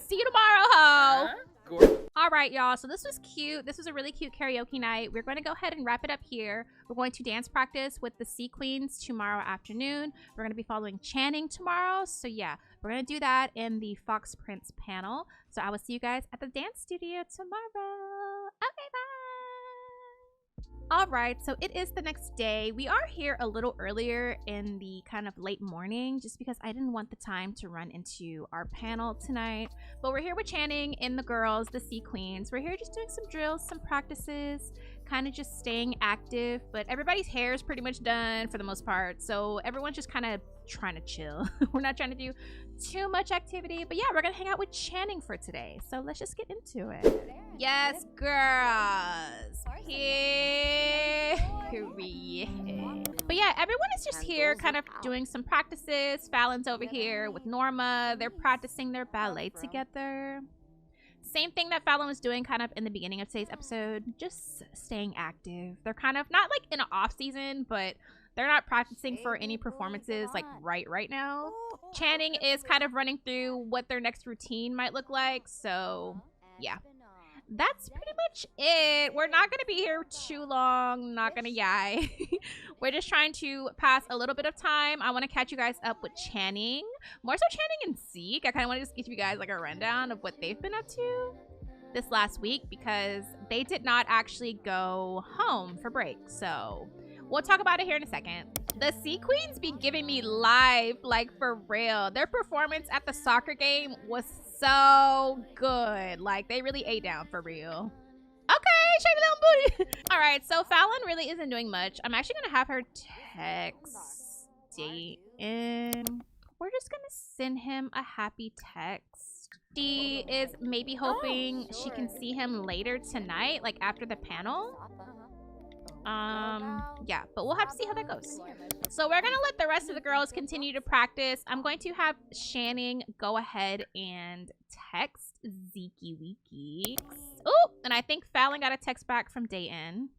See you tomorrow, ho. All right, y'all. So this was cute. This was a really cute karaoke night. We're going to go ahead and wrap it up here. We're going to dance practice with the Sea Queens tomorrow afternoon. We're going to be following Channing tomorrow. So yeah, we're going to do that in the Fox Prince panel. So I will see you guys at the dance studio tomorrow. Okay, bye. All right, so it is the next day. We are here a little earlier in the kind of late morning just because I didn't want the time to run into our panel tonight. But we're here with Channing and the girls, the Sea Queens. We're here just doing some drills, some practices, kind of just staying active. But everybody's hair is pretty much done for the most part. So everyone's just kind of trying to chill. We're not trying to do too much activity. But yeah, we're going to hang out with Channing for today. So let's just get into it. Yes, girls. Here we are. But yeah, everyone is just here kind of doing some practices. Fallon's over here with Norma. They're practicing their ballet together. Same thing that Fallon was doing kind of in the beginning of today's episode. Just staying active. They're kind of not like in an off season, but they're not practicing for any performances like right now. Channing is kind of running through what their next routine might look like. So yeah. That's pretty much it. We're not going to be here too long. Not going to yai. We're just trying to pass a little bit of time. I want to catch you guys up with Channing. More so Channing and Zeke. I kind of want to just give you guys like a rundown of what they've been up to this last week because they did not actually go home for break. So we'll talk about it here in a second. The Sea Queens be giving me life, like for real. Their performance at the soccer game was so good. Like they really ate down for real. Okay, shady little booty. All right, so Fallon really isn't doing much. I'm actually gonna have her text Dayton. We're just gonna send him a happy text. She is maybe hoping she can see him later tonight, like after the panel. Yeah, but we'll have to see how that goes. So we're gonna let the rest of the girls continue to practice. I'm going to have Channing go ahead and text Zeke Weeky. Oh, and I think Fallon got a text back from Dayton.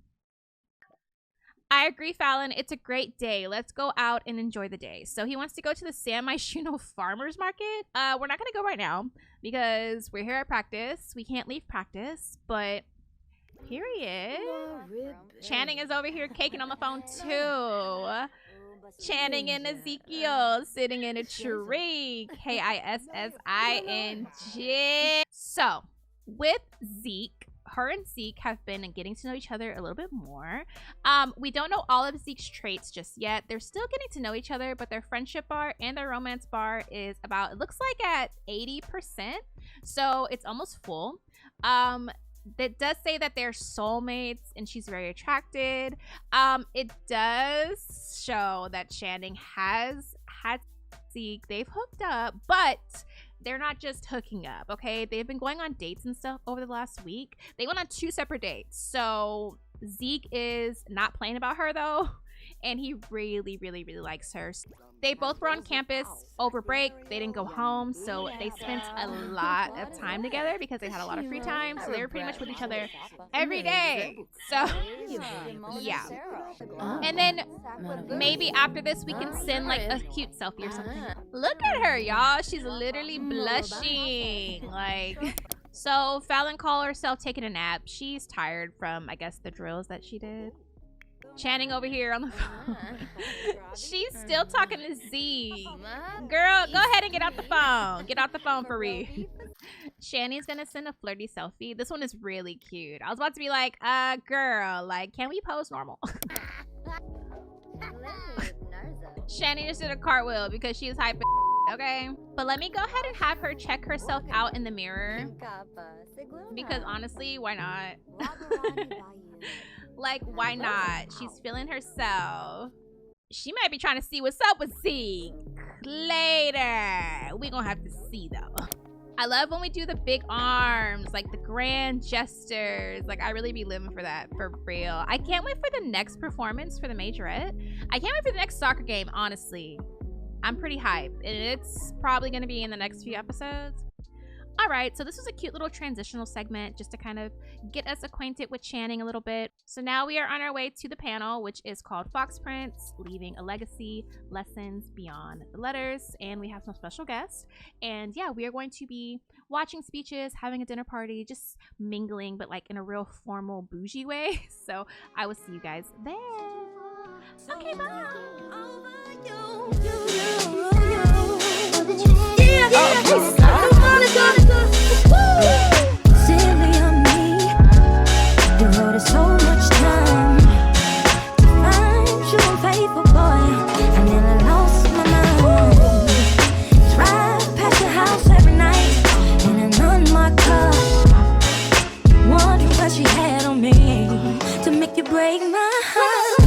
I agree, Fallon. It's a great day. Let's go out and enjoy the day. So he wants to go to the San Myshuno Farmers Market. We're not gonna go right now because we're here at practice. We can't leave practice, but here he is. Channing is over here caking on the phone too. Channing and Ezekiel sitting in a tree. Kissing. So with Zeke, her and Zeke have been getting to know each other a little bit more. We don't know all of Zeke's traits just yet. They're still getting to know each other, but their friendship bar and their romance bar is about, it looks like at 80%. So it's almost full. That does say that they're soulmates and she's very attracted. It does show that Channing has had Zeke. They've hooked up, but they're not just hooking up, okay? They've been going on dates and stuff over the last week. They went on 2 separate dates. So Zeke is not playing about her though. And he really likes her. They both were on campus over break. They didn't go home, so they spent a lot of time together because they had a lot of free time. So they were pretty much with each other every day. So yeah. And then maybe after this we can send like a cute selfie or something. Look at her, y'all. She's literally blushing. Like, so Fallon called herself taking a nap. She's tired from, I guess, the drills that she did. Channing over here on the phone. She's still talking to Z. Girl, go ahead and get out the phone. Get out the phone for real. Shanning's gonna send a flirty selfie. This one is really cute. I was about to be like, girl, like, can we pose normal? Shani just did a cartwheel because she's hype, okay? But let me go ahead and have her check herself out in the mirror. Because honestly, why not? Like, why not? She's feeling herself. She might be trying to see what's up with Zeke. Later. We gonna have to see though. I love when we do the big arms, like the grand gestures. Like, I really be living for that, for real. I can't wait for the next performance for the majorette. I can't wait for the next soccer game, honestly. I'm pretty hyped, and it's probably gonna be in the next few episodes. All right, so this was a cute little transitional segment just to kind of get us acquainted with Channing a little bit. So now we are on our way to the panel, which is called Fox Prince, Leaving a Legacy, Lessons Beyond the Letters. And we have some special guests. And yeah, we are going to be watching speeches, having a dinner party, just mingling, but like in a real formal bougie way. So I will see you guys there. Okay, bye. Silly on me, devoted so much time to find you a faithful boy. I nearly lost my mind. Drive past your house every night in an unmarked car, wondering what she had on me to make you break my heart.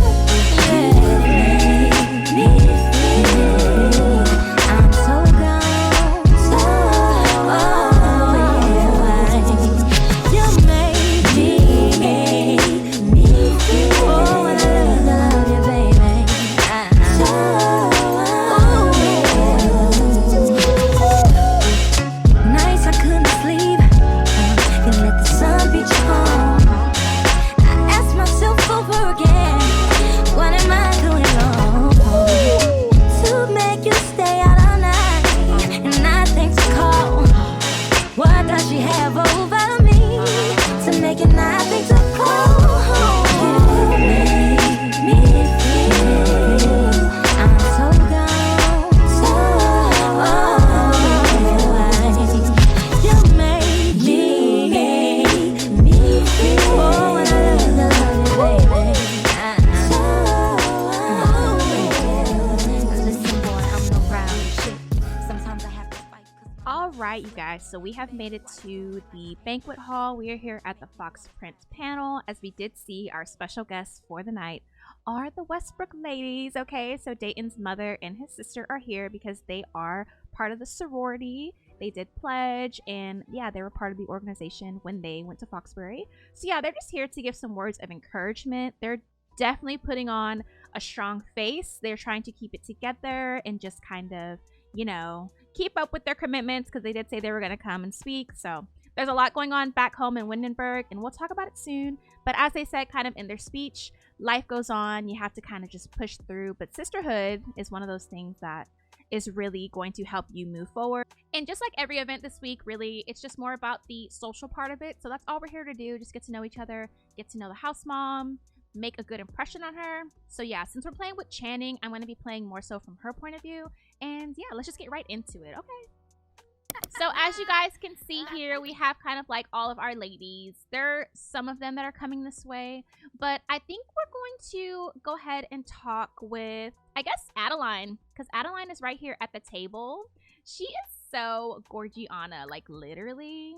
So we have made it to the banquet hall. We are here at the Fox Prince panel. As we did see, our special guests for the night are the Westbrook ladies. Okay, so Dayton's mother and his sister are here because they are part of the sorority. They did pledge, and yeah, they were part of the organization when they went to Foxbury. So yeah, they're just here to give some words of encouragement. They're definitely putting on a strong face. They're trying to keep it together and just kind of, you know, keep up with their commitments because they did say they were going to come and speak. So there's a lot going on back home in Windenburg, and we'll talk about it soon. But as they said kind of in their speech, life goes on. You have to kind of just push through. But sisterhood is one of those things that is really going to help you move forward. And just like every event this week, really, it's just more about the social part of it. So that's all we're here to do. Just get to know each other, get to know the house mom, make a good impression on her. So yeah, since we're playing with Channing, I'm going to be playing more so from her point of view. And yeah, let's just get right into it. Okay. So as you guys can see here, we have kind of like all of our ladies. There are some of them that are coming this way, but I think we're going to go ahead and talk with, I guess, Adeline, because Adeline is right here at the table. She is so gorgiana, like literally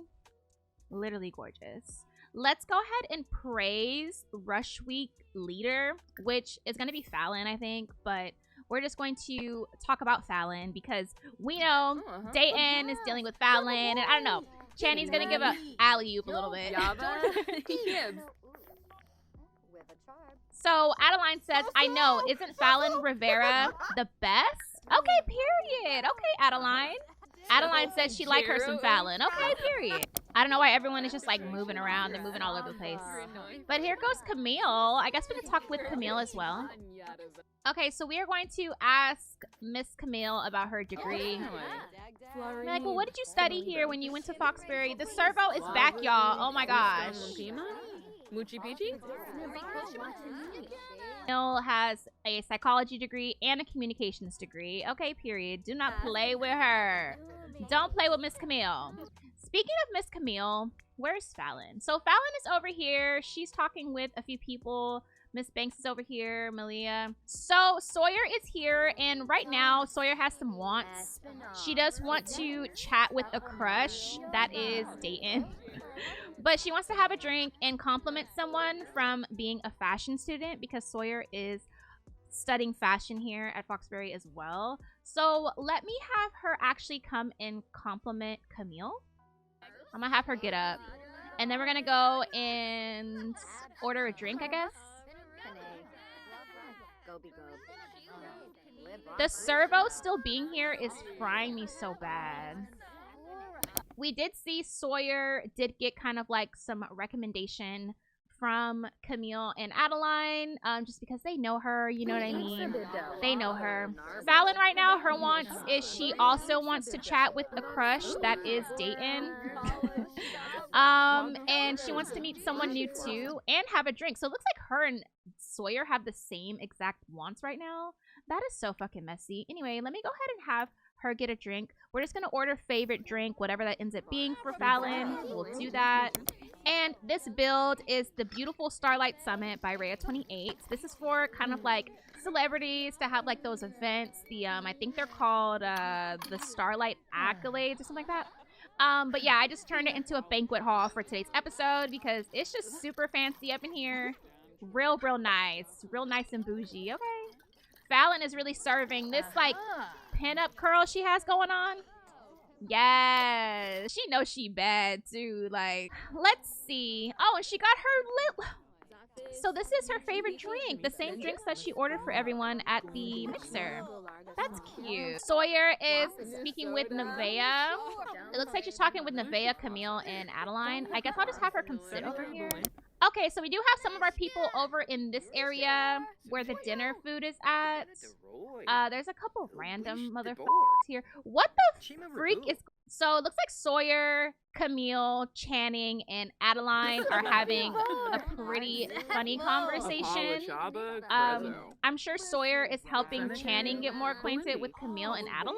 gorgeous. Let's go ahead and praise Rush Week leader, which is going to be Fallon, I think, but we're just going to talk about Fallon because we know Dayton is dealing with Fallon, and I don't know, Channy's going to give a alley-oop a little bit. So Adeline says, I know, isn't Fallon Rivera the best? Okay, period. Okay, Adeline. Adeline says she like her some Fallon. Okay, period. I don't know why everyone is just like moving around. They're moving all over the place. But here goes Camille. I guess we're going to talk with Camille as well. Okay, so we are going to ask Miss Camille about her degree. Like, well, what did you study here when you went to Foxbury? The servo is back, y'all. Oh my gosh. Camille has a psychology degree and a communications degree. Okay, period. Do not play with her. Don't play with Miss Camille. Speaking of Miss Camille, where's Fallon? So Fallon is over here. She's talking with a few people. Miss Banks is over here. Malia. So Sawyer is here, and right now Sawyer has some wants. She does want to chat with a crush. That is Dayton. But she wants to have a drink and compliment someone from being a fashion student, because Sawyer is studying fashion here at Foxbury as well. So let me have her actually come and compliment Camille. I'm gonna have her get up, and then we're gonna go and order a drink, I guess. The servo still being here is frying me so bad. We did see Sawyer did get kind of like some recommendation from Camille and Adeline, just because they know her, you know what I mean? They know her. Fallon right now, her wants is she also wants to chat with a crush. That is Dayton. And she wants to meet someone new too and have a drink. So it looks like her and Sawyer have the same exact wants right now. That is so fucking messy. Anyway, let me go ahead and have her get a drink. We're just gonna order favorite drink, whatever that ends up being for Fallon. We'll do that. And this build is the Beautiful Starlight Summit by Rhea 28. This is for kind of like celebrities to have like those events. The I think they're called the Starlight Accolades or something like that. But yeah, I just turned it into a banquet hall for today's episode because it's just super fancy up in here. Real nice and bougie. Okay. Fallon is really serving this like pin-up curl she has going on. Yes, she knows she bad too. Like, let's see. Oh, and she got her lit. So this is her favorite drink, the same drinks that she ordered for everyone at the mixer. That's cute. Sawyer is speaking with Nevaeh. It looks like she's talking with Nevaeh, Camille, and Adeline. I guess I'll just have her come sit over here. Okay, so we do have some of our people over in this area where the dinner food is at. There's a couple of random motherfuckers here. What the freak is... So it looks like Sawyer, Camille, Channing, and Adeline are having a pretty funny conversation. I'm sure Sawyer is helping Channing get more acquainted with Camille and Adeline.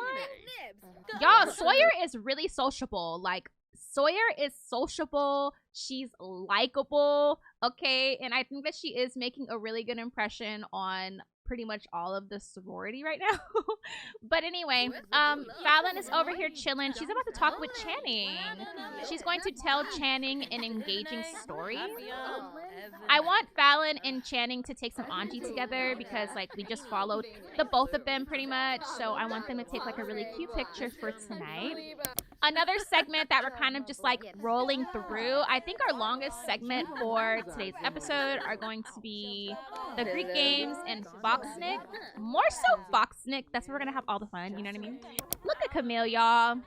Y'all, Sawyer is really sociable. Like, Sawyer is sociable. She's likable. Okay, and I think that she is making a really good impression on pretty much all of the sorority right now. But anyway, Fallon is over here chilling. She's about to talk with Channing. She's going to tell Channing an engaging story. I want Fallon and Channing to take some Anji together because like we just followed the both of them pretty much. So I want them to take like a really cute picture for tonight. Another segment that we're kind of just like rolling through. I think our longest segment for today's episode are going to be the Greek games and Foxnick. More so Foxnick. That's where we're going to have all the fun. You know what I mean? Look at Camille, y'all.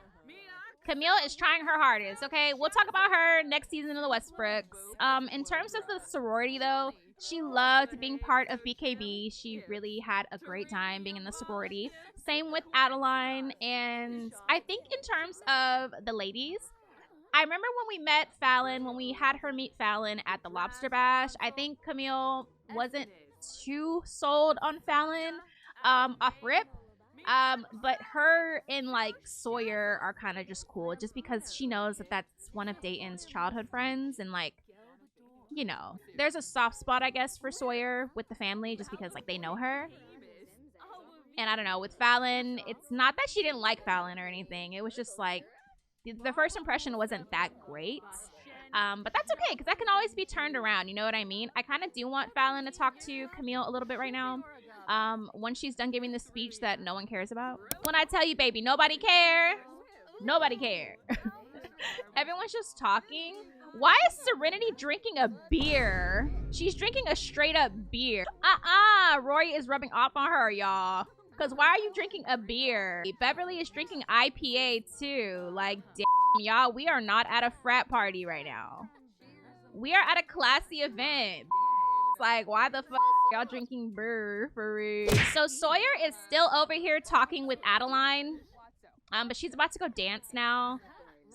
Camille is trying her hardest, okay? We'll talk about her next season of the Westbrooks. In terms of the sorority, though, she loved being part of BKB. She really had a great time being in the sorority. Same with Adeline. And I think in terms of the ladies, I remember when we met Fallon, when we had her meet Fallon at the Lobster Bash, I think Camille wasn't too sold on Fallon off rip. But her and like Sawyer are kind of just cool just because she knows that that's one of Dayton's childhood friends, and like, you know, there's a soft spot I guess for Sawyer with the family just because like they know her. And I don't know, with Fallon, it's not that she didn't like Fallon or anything. It was just like the first impression wasn't that great. But that's okay because that can always be turned around, you know what I mean? I kind of do want Fallon to talk to Camille a little bit right now. When she's done giving the speech that no one cares about. When I tell you, baby, nobody care. Nobody care. Everyone's just talking. Why is Serenity drinking a beer? She's drinking a straight up beer. Rory is rubbing off on her, y'all. Because why are you drinking a beer? Beverly is drinking IPA too. Like, damn, y'all, we are not at a frat party right now. We are at a classy event. Like, why the fuck y'all drinking beer for real? So Sawyer is still over here talking with Adeline. But she's about to go dance now.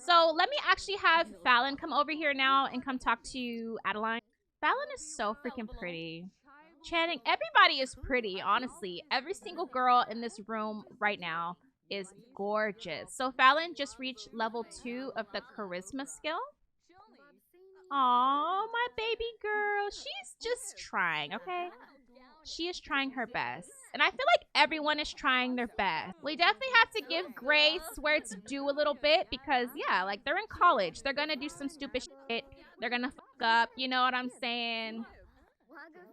So let me actually have Fallon come over here now and come talk to Adeline. Fallon is so freaking pretty. Channing, everybody is pretty, honestly. Every single girl in this room right now is gorgeous. So Fallon just reached level 2 of the charisma skill. Aw, my baby girl. She's just trying, okay? She is trying her best. And I feel like everyone is trying their best. We definitely have to give grace where it's due a little bit because, yeah, like they're in college. They're gonna do some stupid shit. They're gonna fuck up. You know what I'm saying?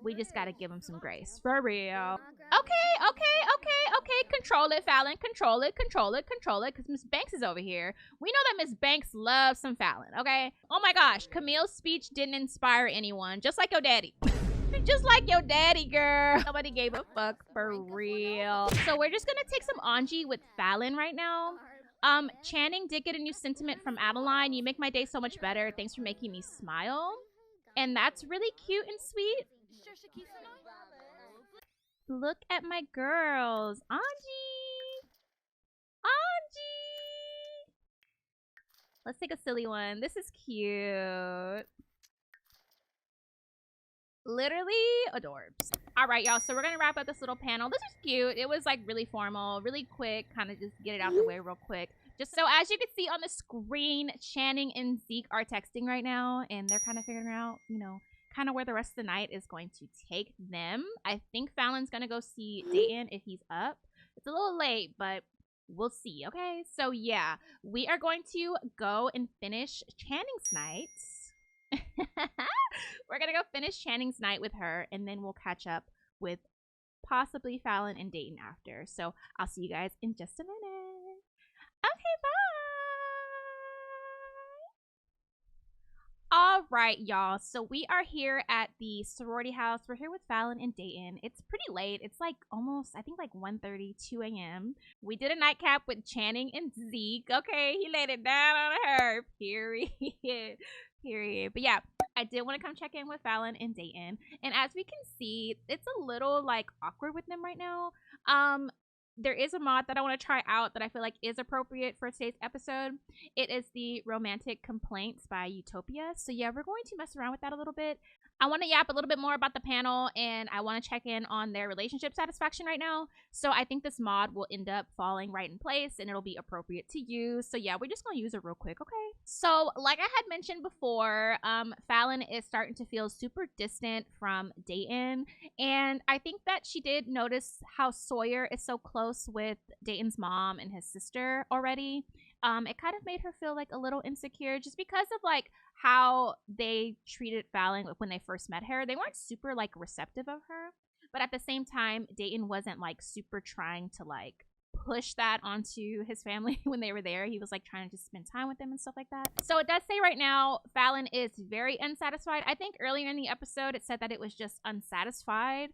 We just gotta give them some grace. For real. Okay. Control it, Fallon. Control it. Because Miss Banks is over here. We know that Miss Banks loves some Fallon, okay? Oh my gosh. Camille's speech didn't inspire anyone. Just like your daddy. Just like your daddy, girl. Nobody gave a fuck, for real. So we're just gonna take some Anji with Fallon right now. Channing did get a new sentiment from Adeline. You make my day so much better. Thanks for making me smile. And that's really cute and sweet. Look at my girls. Anji! Let's take a silly one. This is cute. Literally adorbs. All right, y'all. So we're going to wrap up this little panel. This is cute. It was like really formal, really quick. Kind of just get it out the way real quick. Just so as you can see on the screen, Channing and Zeke are texting right now. And they're kind of figuring out, you know, kind of where the rest of the night is going to take them. I think Fallon's going to go see Dayton if he's up. It's a little late, but we'll see, okay? So, yeah, we are going to go and finish Channing's night. We're going to go finish Channing's night with her, and then we'll catch up with possibly Fallon and Dayton after. So, I'll see you guys in just a minute. Okay, bye! All right, y'all. So we are here at the sorority house. We're here with Fallon and Dayton. It's pretty late. It's like almost, I think like 1:30, 2 a.m. We did a nightcap with Channing and Zeke. Okay, he laid it down on her. Period. Period. But yeah, I did want to come check in with Fallon and Dayton. And as we can see, it's a little like awkward with them right now. There is a mod that I want to try out that I feel like is appropriate for today's episode. It is the Romantic Complaints by Utopia. So yeah, we're going to mess around with that a little bit. I want to yap a little bit more about the panel, and I want to check in on their relationship satisfaction right now. So I think this mod will end up falling right in place, and it'll be appropriate to use. So yeah, we're just going to use it real quick, okay? So like I had mentioned before, Fallon is starting to feel super distant from Dayton. And I think that she did notice how Sawyer is so close with Dayton's mom and his sister already. It kind of made her feel like a little insecure just because of like how they treated Fallon when they first met her. They weren't super like receptive of her, but at the same time, Dayton wasn't like super trying to like push that onto his family when they were there. He was like trying to just spend time with them and stuff like that. So it does say right now Fallon is very unsatisfied. I think earlier in the episode it said that it was just unsatisfied.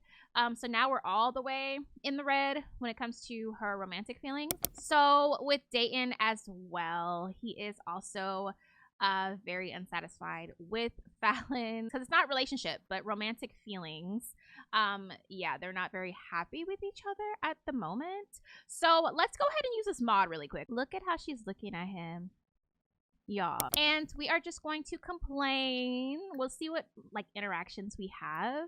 So now we're all the way in the red when it comes to her romantic feelings. So with Dayton as well, he is also very unsatisfied with Fallon because it's not relationship but romantic feelings. Yeah, they're not very happy with each other at the moment. So let's go ahead and use this mod really quick. Look at how she's looking at him, y'all. And we are just going to complain. We'll see what like interactions we have.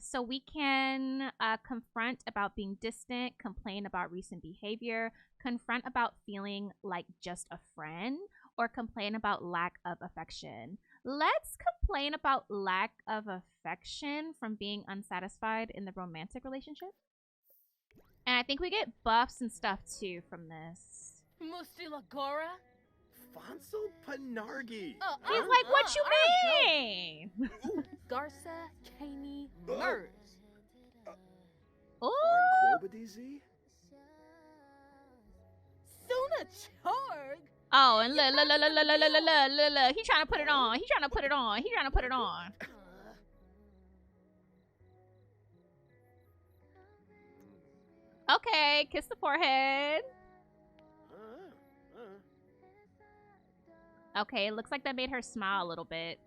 So we can confront about being distant, complain about recent behavior, confront about feeling like just a friend, or complain about lack of affection. Let's complain about lack of affection from being unsatisfied in the romantic relationship. And I think we get buffs and stuff too from this. Mustilagora? Fonso Panargi. He's like, what you mean? Garza Caney Mers. Ooh. Suna Chorg. Oh, and look. He trying to put it on. He trying to put it on. He trying to put it on. Okay, kiss the forehead. Okay, it looks like that made her smile a little bit.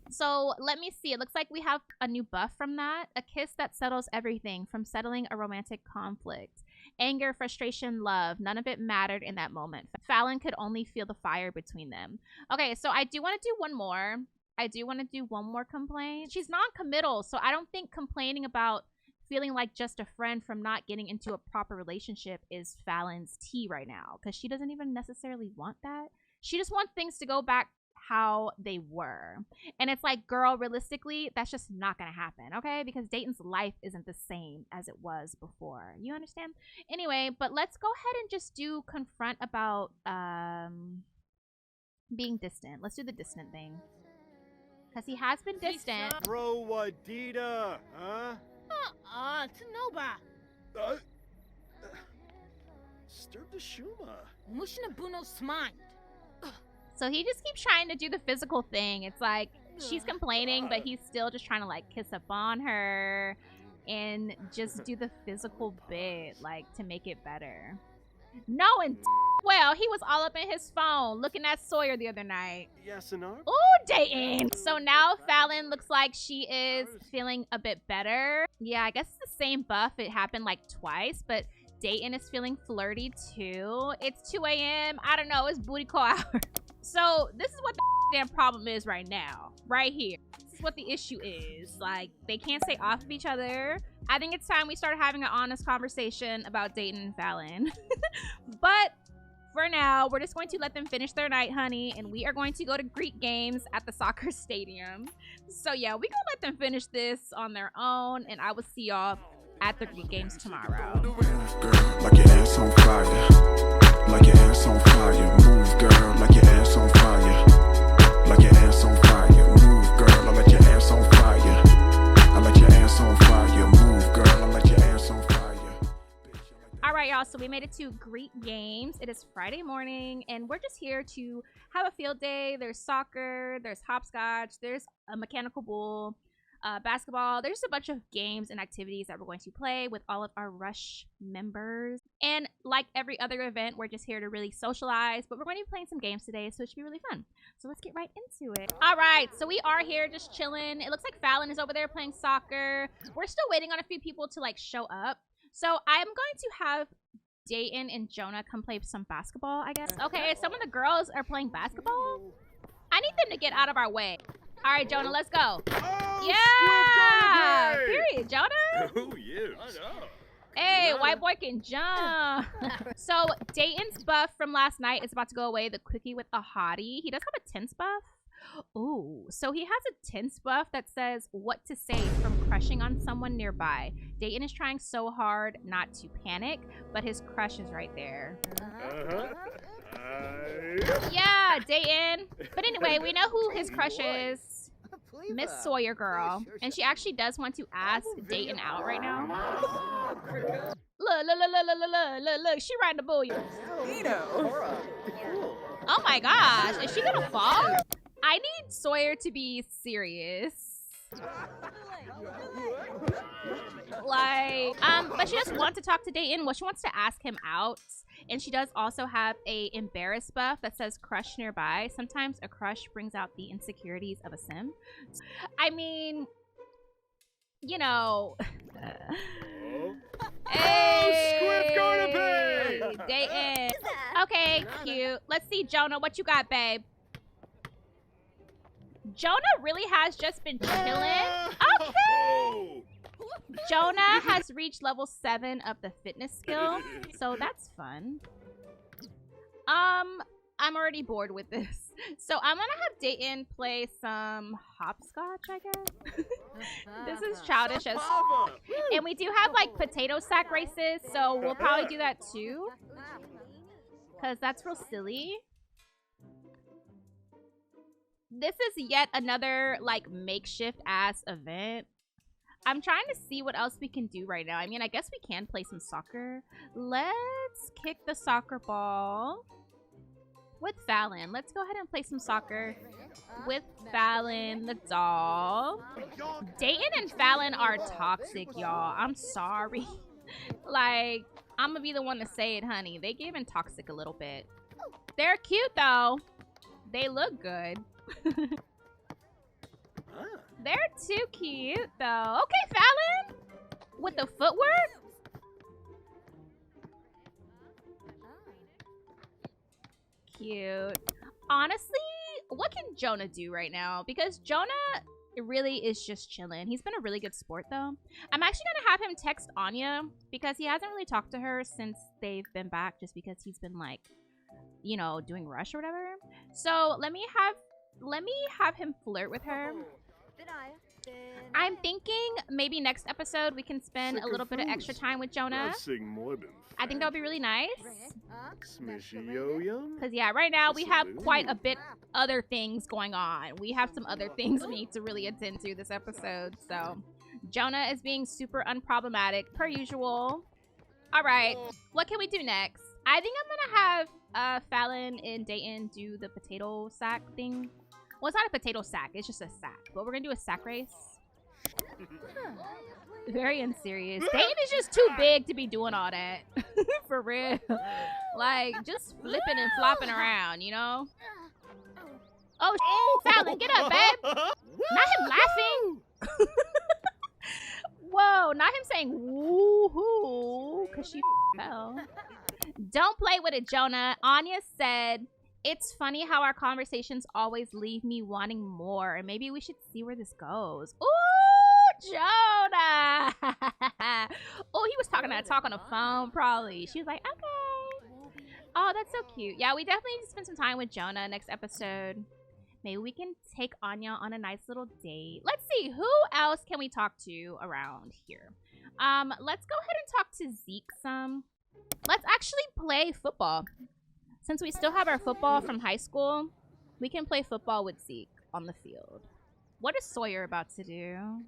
So let me see. It looks like we have a new buff from that. A kiss that settles everything from settling a romantic conflict. Anger, frustration, love. None of it mattered in that moment. Fallon could only feel the fire between them. Okay, so I do want to do one more. I do want to do one more complaint. She's non-committal, so I don't think complaining about feeling like just a friend from not getting into a proper relationship is Fallon's tea right now, because she doesn't even necessarily want that. She just wants things to go back how they were. And it's like, girl, realistically, that's just not gonna happen, okay? Because Dayton's life isn't the same as it was before. You understand? Anyway, but let's go ahead and just do confront about being distant. Let's do the distant thing. Because he has been distant. Bro, Wadida, huh? Tanoba. Stir the Shuma. Mushinabuno's mind. So he just keeps trying to do the physical thing. It's like she's complaining, but he's still just trying to like kiss up on her and just do the physical bit, like to make it better. Knowing well, he was all up in his phone looking at Sawyer the other night. Yes, Anar? Ooh, Dayton. So now Fallon looks like she is feeling a bit better. Yeah, I guess it's the same buff. It happened like twice, but Dayton is feeling flirty too. It's 2 a.m. I don't know. It's booty call hour. So this is what the damn problem is right now. Right here. This is what the issue is. Like, they can't stay off of each other. I think it's time we start having an honest conversation about Dayton and Fallon. But for now, we're just going to let them finish their night, honey. And we are going to go to Greek games at the soccer stadium. So yeah, we gonna let them finish this on their own. And I will see y'all at the Greek games tomorrow. Girl, like your ass on fire. Like your ass on fire. Move, girl, like your ass on fire. Like your ass on fire. Move, girl, I like your ass on fire. I like your ass on fire. Move, girl, I like your ass on fire. All right, y'all, so we made it to Greek games. It is Friday morning, and we're just here to have a field day. There's soccer, there's hopscotch, there's a mechanical bull, basketball. There's a bunch of games and activities that we're going to play with all of our Rush members. And like every other event, we're just here to really socialize, but we're going to be playing some games today, so it should be really fun. So let's get right into it. All right, so we are here just chilling. It looks like Fallon is over there playing soccer. We're still waiting on a few people to like show up. So I'm going to have Dayton and Jonah come play some basketball, I guess. Okay, some of the girls are playing basketball. I need them to get out of our way. All right, Jonah, let's go. Oh, Yeah! Period, Jonah. Oh, yeah. I know. Hey, white boy can jump. So Dayton's buff from last night is about to go away. The quickie with a hottie. He does have a tense buff. Ooh, so he has a tense buff that says what to say from crushing on someone nearby. Dayton is trying so hard not to panic, but his crush is right there. Yeah, Dayton. But anyway, we know who his crush is. Miss Sawyer girl. And she actually does want to ask Dayton out right now. Look, she riding the bull. Oh my gosh, is she gonna fall? I need Sawyer to be serious. Like, but she doesn't want to talk to Dayton. Well, she wants to ask him out. And she does also have a embarrass buff that says crush nearby. Sometimes a crush brings out the insecurities of a sim. I mean, you know. Hey, Dayton. Okay, cute. Let's see, Jonah, what you got, babe? Jonah really has just been chilling. Okay. Jonah has reached level 7 of the fitness skill, so that's fun. I'm already bored with this. So I'm gonna have Dayton play some hopscotch, I guess. This is childish as... And we do have like potato sack races, so we'll probably do that too. Because that's real silly. This is yet another like makeshift ass event. I'm trying to see what else we can do right now. I mean, I guess we can play some soccer. Let's kick the soccer ball with Fallon. Let's go ahead and play some soccer with Fallon the doll. Dayton and Fallon are toxic, y'all. I'm sorry. Like, I'm gonna be the one to say it, honey. They giving toxic a little bit. They're cute, though. They look good. They're too cute, though. Okay, Fallon. With the footwork. Cute. Honestly, what can Jonah do right now? Because Jonah really is just chilling. He's been a really good sport, though. I'm actually going to have him text Anya because he hasn't really talked to her since they've been back, just because he's been, like, you know, doing Rush or whatever. So let me have let me have him flirt with her. I'm thinking maybe next episode we can spend a little bit of extra time with Jonah. I think that would be really nice. Because, yeah, right now we have quite a bit other things going on. We have some other things we need to really attend to this episode. So, Jonah is being super unproblematic, per usual. All right, what can we do next? I think I'm going to have Fallon and Dayton do the potato sack thing. Well, it's not a potato sack. It's just a sack. But we're going to do a sack race. Very unserious. Dayton is just too big to be doing all that. For real. Like, just flipping and flopping around, you know? Oh, Fallon, get up, babe. Not him laughing. Whoa, not him saying woohoo, because she fell. Don't play with it, Jonah. Anya said, it's funny how our conversations always leave me wanting more, and maybe we should see where this goes. Ooh, Jonah. Oh, he was talking that talk on the phone, probably. She was like, okay. Oh, that's so cute. Yeah, we definitely need to spend some time with Jonah next episode. Maybe we can take Anya on a nice little date. Let's see, who else can we talk to around here? Let's go ahead and talk to Zeke some. Let's actually play football. Since we still have our football from high school, we can play football with Zeke on the field. What is Sawyer about to do?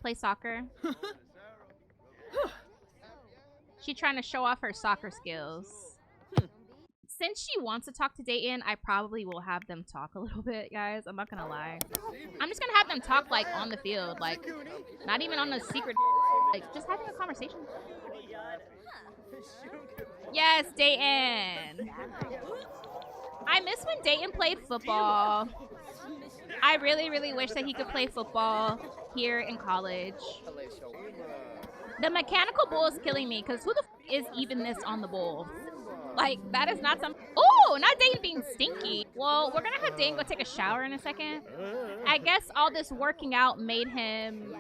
Play soccer? She's trying to show off her soccer skills. Since she wants to talk to Dayton, I probably will have them talk a little bit, guys. I'm not gonna lie. I'm just gonna have them talk, like, on the field. Like, not even on the secret. Like, just having a conversation. Yes, Dayton. I miss when Dayton played football. I really, really wish that he could play football here in college. The mechanical bull is killing me, because who the f is even this on the bull? Like, that is not some... Oh, not Dayton being stinky. Well, we're going to have Dayton go take a shower in a second. I guess all this working out made him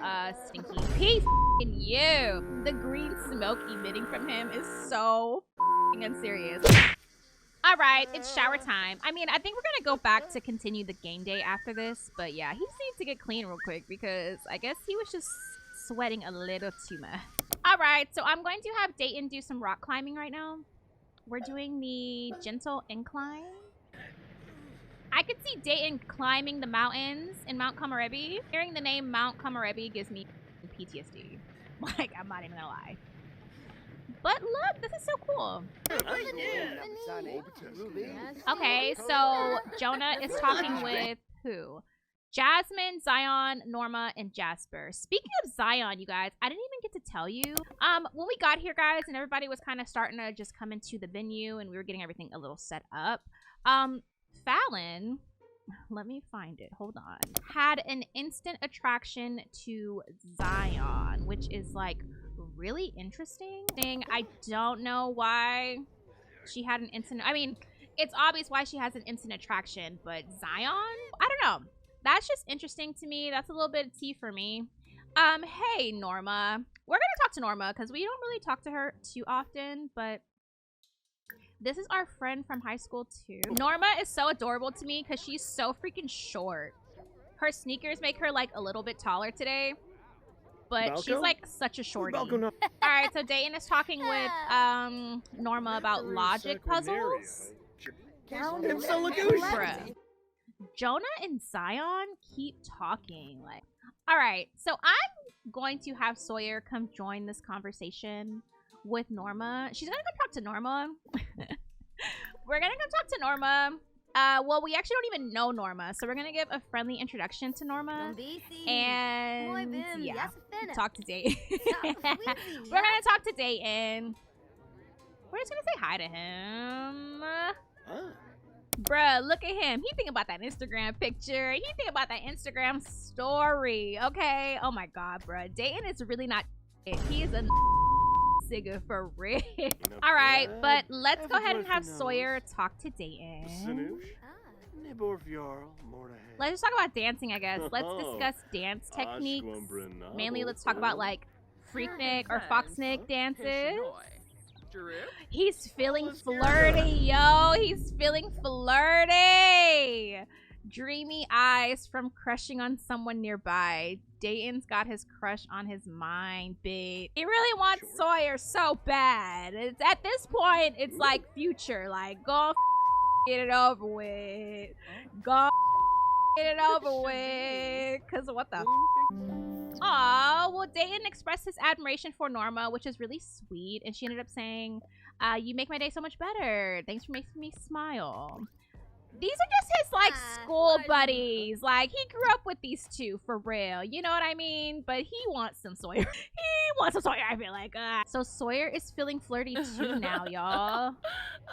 stinky. Peace in you. The green smoke emitting from him is so unserious. All right, it's shower time. I mean, I think we're going to go back to continue the game day after this. But yeah, he just needs to get clean real quick because I guess he was just sweating a little too much. All right, so I'm going to have Dayton do some rock climbing right now. We're doing the gentle incline. I could see Dayton climbing the mountains in Mount Komorebi. Hearing the name Mount Komorebi gives me PTSD. Like, I'm not even gonna lie. But look, this is so cool. Okay, so Jonah is talking with who? Jasmine, Zion, Norma, and Jasper. Speaking of Zion, you guys, I didn't even get to tell you. When we got here, guys, and everybody was kind of starting to just come into the venue and we were getting everything a little set up. Fallon, let me find it. Hold on. Had an instant attraction to Zion, which is like really interesting. I don't know why she had an instant. I mean, it's obvious why she has an instant attraction, but Zion? I don't know. That's just interesting to me. That's a little bit of tea for me. Hey, Norma. We're going to talk to Norma because we don't really talk to her too often, but this is our friend from high school too. Norma is so adorable to me because she's so freaking short. Her sneakers make her like a little bit taller today, but she's like such a shorty. All right, so Dayton is talking with Norma about logic puzzles. Bruh. Jonah and Zion keep talking. Like, all right, so I'm going to have Sawyer come join this conversation with Norma. She's gonna come talk to Norma. We're gonna come talk to Norma. Well, we actually don't even know Norma, so we're gonna give a friendly introduction to Norma and yeah, talk to Dayton. We're gonna talk to Dayton. We're just gonna say hi to him. Bruh, look at him. He think about that Instagram picture. He think about that Instagram story. Okay. Oh my god, bruh. Dayton is really not it. He is a nigga for real. All right, but let's go ahead and have Sawyer talk to Dayton. Let's just talk about dancing, I guess. Let's discuss dance techniques. Mainly, let's talk about like Freaknik or Foxnick dances. He's feeling flirty, yo. He's He's feeling flirty. Dreamy eyes from crushing on someone nearby. Dayton's got his crush on his mind, babe. He really wants Sawyer so bad. It's at this point, it's like future. Like, go get it over with. Go get it over with. Cause what the Aw, well, Dayton expressed his admiration for Norma, which is really sweet. And she ended up saying, you make my day so much better. Thanks for making me smile. These are just his, like, school buddies. Like, he grew up with these two, for real. You know what I mean? But he wants some Sawyer. He wants some Sawyer, I feel like. So Sawyer is feeling flirty, too, now, y'all.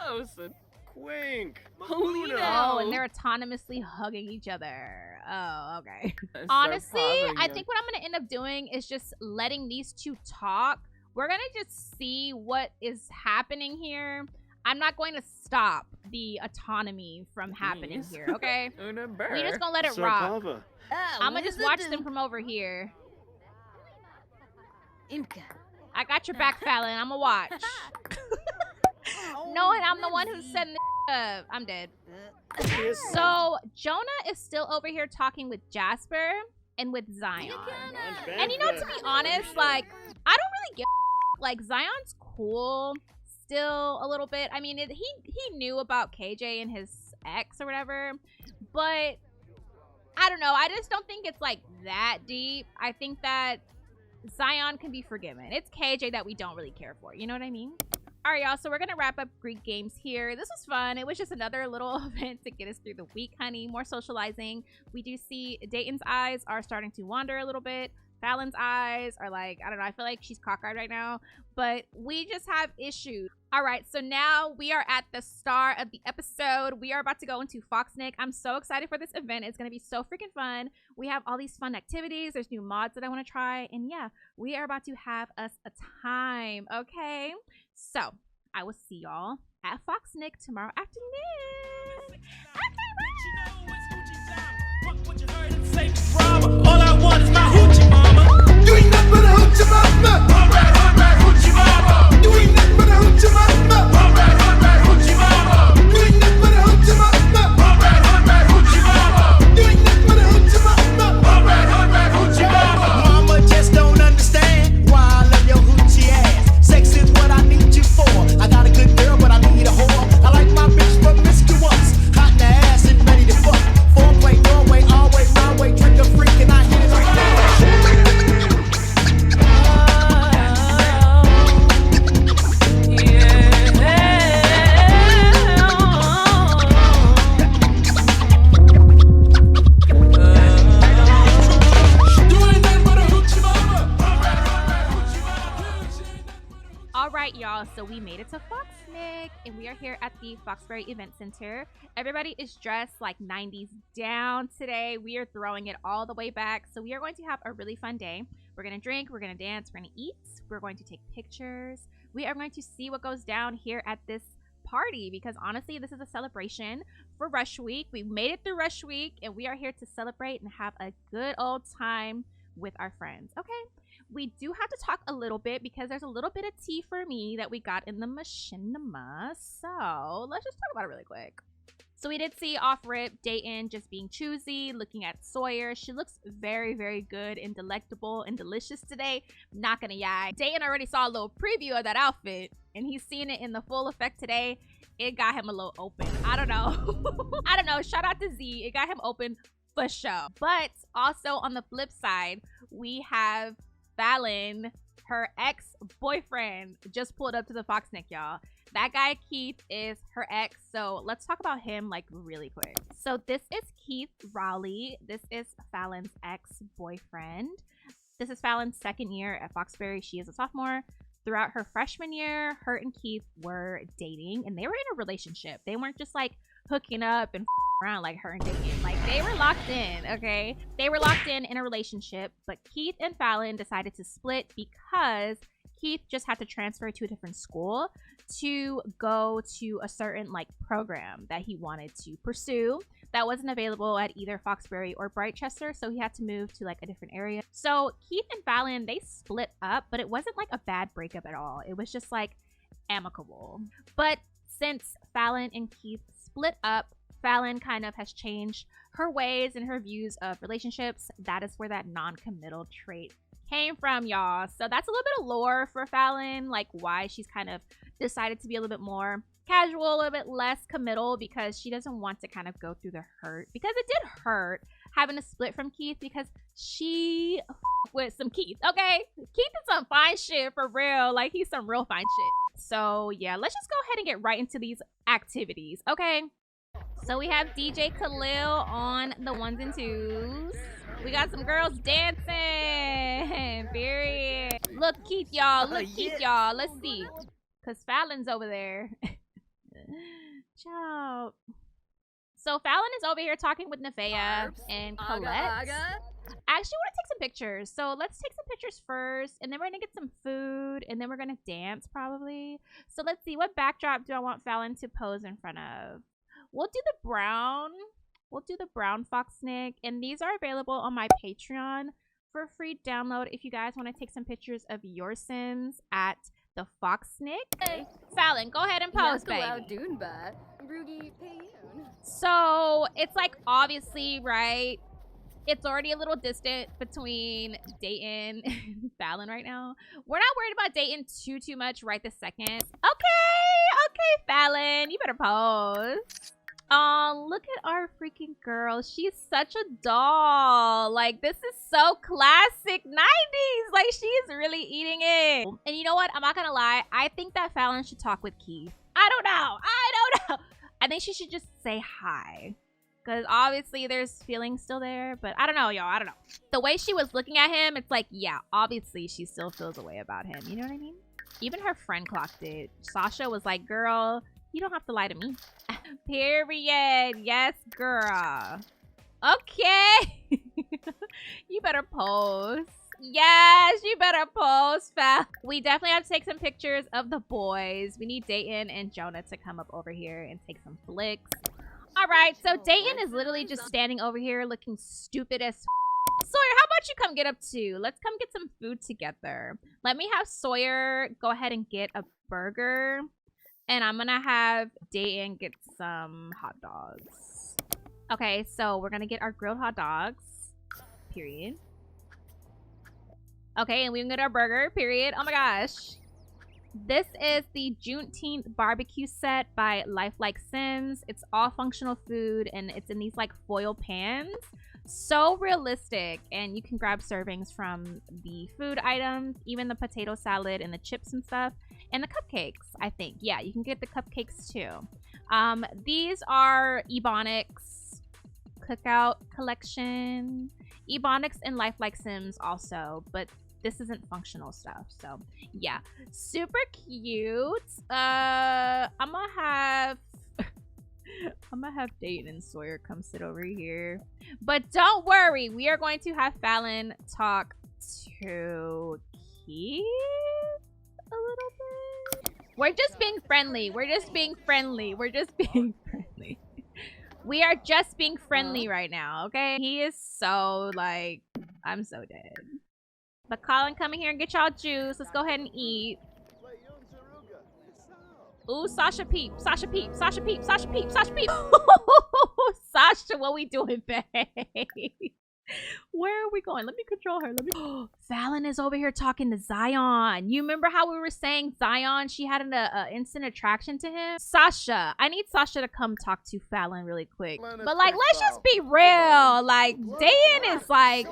Oh, so quink. Oh, and they're autonomously hugging each other. Oh, okay. Honestly, I think what I'm going to end up doing is just letting these two talk. We're going to just see what is happening here. I'm not going to stop the autonomy from happening here, okay? We're just gonna let it rock. I'm gonna just watch them from over here. I got your back, Fallon. I'm gonna watch. Knowing I'm the one who's setting this up. I'm dead. So, Jonah is still over here talking with Jasper and with Zion. And you know, to be honest, like, I don't really give a like, Zion's cool. Still a little bit. I mean, he knew about KJ and his ex or whatever, but I don't know. I just don't think it's like that deep. I think that Zion can be forgiven. It's KJ that we don't really care for. You know what I mean? All right, y'all. So we're going to wrap up Greek games here. This was fun. It was just another little event to get us through the week, honey. More socializing. We do see Dayton's eyes are starting to wander a little bit. Fallon's eyes are like, I don't know. I feel like she's cockeyed right now. But we just have issues. All right, so now we are at the start of the episode. We are about to go into Foxnick. I'm so excited for this event. It's going to be so freaking fun. We have all these fun activities. There's new mods that I want to try. And yeah, we are about to have us a time, okay? So I will see y'all at Foxnick tomorrow afternoon. All I want is my hoochie mama. You ain't nothing but a hoochie mama. Alright, hoochie mama. You ain't nothing but a hoochie mama. Alright, hoochie mama. You ain't nothing but a hoochie mama. Alright, hoochie mama. You ain't nothing but a hoochie mama. Alright, hoochie mama. Mama just don't understand why I love your hoochie ass. Sex is what I need you for. I got a good girl, but I need a whore. I like my bitch promiscuous, hot in the ass and ready to fuck. Foreplay, Norway, always my way. Trick or freak and I hit it like that. Alright, y'all, so we made it to Foxnick and we are here at the Foxbury Event Center. Everybody is dressed like 90s down today. We are throwing it all the way back. So we are going to have a really fun day. We're going to drink, we're going to dance, we're going to eat, we're going to take pictures. We are going to see what goes down here at this party because honestly, this is a celebration for Rush Week. We made it through Rush Week and we are here to celebrate and have a good old time with our friends, okay? We do have to talk a little bit because there's a little bit of tea for me that we got in the machinima. So let's just talk about it really quick. So we did see off rip Dayton just being choosy, looking at Sawyer. She looks very, very good and delectable and delicious today. Not gonna lie. Dayton already saw a little preview of that outfit and he's seen it in the full effect today. It got him a little open. I don't know. I don't know. Shout out to Z. It got him open for sure. But also on the flip side, we have Fallon, her ex-boyfriend, just pulled up to the Foxnick, y'all. That guy, Keith, is her ex. So let's talk about him like really quick. So this is Keith Rowley. This is Fallon's ex-boyfriend. This is Fallon's second year at Foxbury. She is a sophomore. Throughout her freshman year, her and Keith were dating and they were in a relationship. They weren't just like hooking up and around like her and Dayton. Like they were locked in, okay? They were locked in a relationship, but Keith and Fallon decided to split because Keith just had to transfer to a different school to go to a certain like program that he wanted to pursue that wasn't available at either Foxbury or Brightchester, so he had to move to like a different area. So Keith and Fallon, they split up, but it wasn't like a bad breakup at all. It was just like amicable. But since Fallon and Keith split up, Fallon kind of has changed her ways and her views of relationships. That is where that non-committal trait came from, y'all. So that's a little bit of lore for Fallon, like why she's kind of decided to be a little bit more casual, a little bit less committal, because she doesn't want to kind of go through the hurt, because it did hurt having to split from Keith, because she with some Keith, okay? Keith is some fine shit for real. Like, he's some real fine shit. So yeah, let's just go ahead and get right into these activities, okay? So we have DJ Khalil on the ones and twos. We got some girls dancing. Period. Look, Keith, y'all. Look, Keith, y'all. Let's see. Because Fallon's over there. Ciao. So Fallon is over here talking with Nevaeh and Colette. I actually want to take some pictures. So let's take some pictures first. And then we're going to get some food. And then we're going to dance probably. So let's see. What backdrop do I want Fallon to pose in front of? We'll do the brown. We'll do the brown Foxnick. And these are available on my Patreon for free download if you guys want to take some pictures of your Sims at the Foxnick. Hey. Fallon, go ahead and pose, baby. So it's like, obviously, right? It's already a little distant between Dayton and Fallon right now. We're not worried about Dayton too much right this second. Okay, Fallon, you better pose. Oh, look at our freaking girl. She's such a doll. Like, this is so classic 90s. Like, she's really eating it. And you know what? I'm not gonna lie. I think that Fallon should talk with Keith. I don't know. I think she should just say hi. Because obviously there's feelings still there. But I don't know, y'all. I don't know. The way she was looking at him, it's like, yeah, obviously she still feels a way about him. You know what I mean? Even her friend clocked it. Sasha was like, girl, you don't have to lie to me. Period. Yes, girl. Okay. You better pose. Yes, you better pose, Fal. We definitely have to take some pictures of the boys. We need Dayton and Jonah to come up over here and take some flicks. All right, so Dayton is literally just standing over here looking stupid as Sawyer, how about you come get up too? Let's come get some food together. Let me have Sawyer go ahead and get a burger. And I'm gonna have Dayton get some hot dogs. Okay, so we're gonna get our grilled hot dogs. Period. Okay, and we can get our burger. Period. Oh my gosh. This is the Juneteenth barbecue set by Lifelike Sims. It's all functional food and it's in these like foil pans. So realistic, and you can grab servings from the food items, even the potato salad and the chips and stuff, and the cupcakes. I think, yeah, you can get the cupcakes too. These are Ebonics cookout collection, Ebonics and Lifelike Sims also, but this isn't functional stuff. So yeah, super cute. I'm gonna have Dayton and Sawyer come sit over here. But don't worry, we are going to have Fallon talk to Keith a little bit. We're just being friendly. We're just being friendly. We're just being friendly. We are just being friendly right now, okay? He is so, like, I'm so dead. But Colin, come in here and get y'all juice. Let's go ahead and eat. Ooh, Sasha Peep, Sasha Peep, Sasha Peep, Sasha Peep, Sasha Peep. Sasha, what we doing, babe? Where are we going? Let me control her. Let me. Fallon is over here talking to Zion. You remember how we were saying Zion? She had an instant attraction to him. Sasha, I need Sasha to come talk to Fallon really quick. But like, let's just be real. Like, Dayton is like,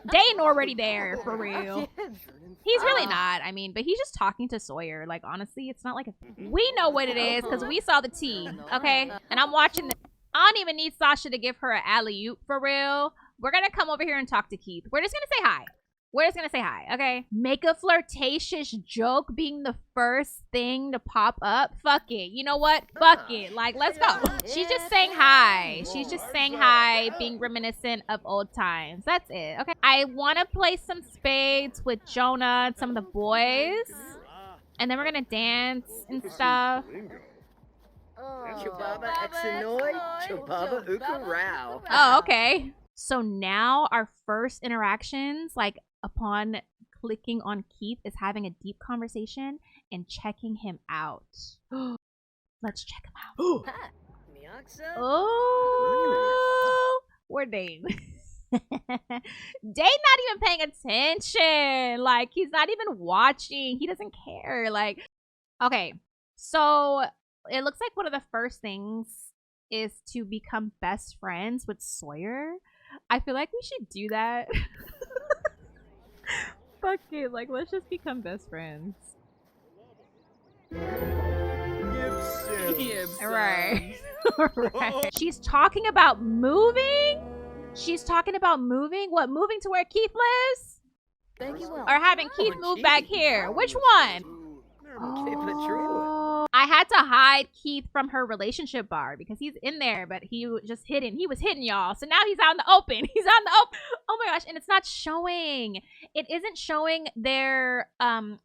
Dayton already there for real. He's really not. I mean, but he's just talking to Sawyer. Like, honestly, it's not like a. We know what it is because we saw the tea. Okay, and I'm watching the. I don't even need Sasha to give her an alley-oop for real. We're gonna come over here and talk to Keith. We're just gonna say hi. We're just gonna say hi, okay? Make a flirtatious joke being the first thing to pop up. Fuck it. You know what? Fuck it. Like, let's go. She's just saying hi. She's just saying hi, being reminiscent of old times. That's it, okay? I want to play some spades with Jonah and some of the boys. And then we're gonna dance and stuff. Oh, okay. So now our first interactions, like upon clicking on Keith, is having a deep conversation and checking him out. Let's check him out. Oh, we're dating. Dayton not even paying attention. Like, he's not even watching. He doesn't care. Like, okay, so it looks like one of the first things is to become best friends with Sawyer. I feel like we should do that. Fuck it, like, let's just become best friends. Right. Right. She's talking about moving? She's talking about moving? What, moving to where Keith lives? Or having Keith move back here? Which one? Oh, I had to hide Keith from her relationship bar because he's in there, but he was just hidden. He was hidden, y'all. So now he's out in the open. He's out in the open. Oh my gosh, and it's not showing. It isn't showing their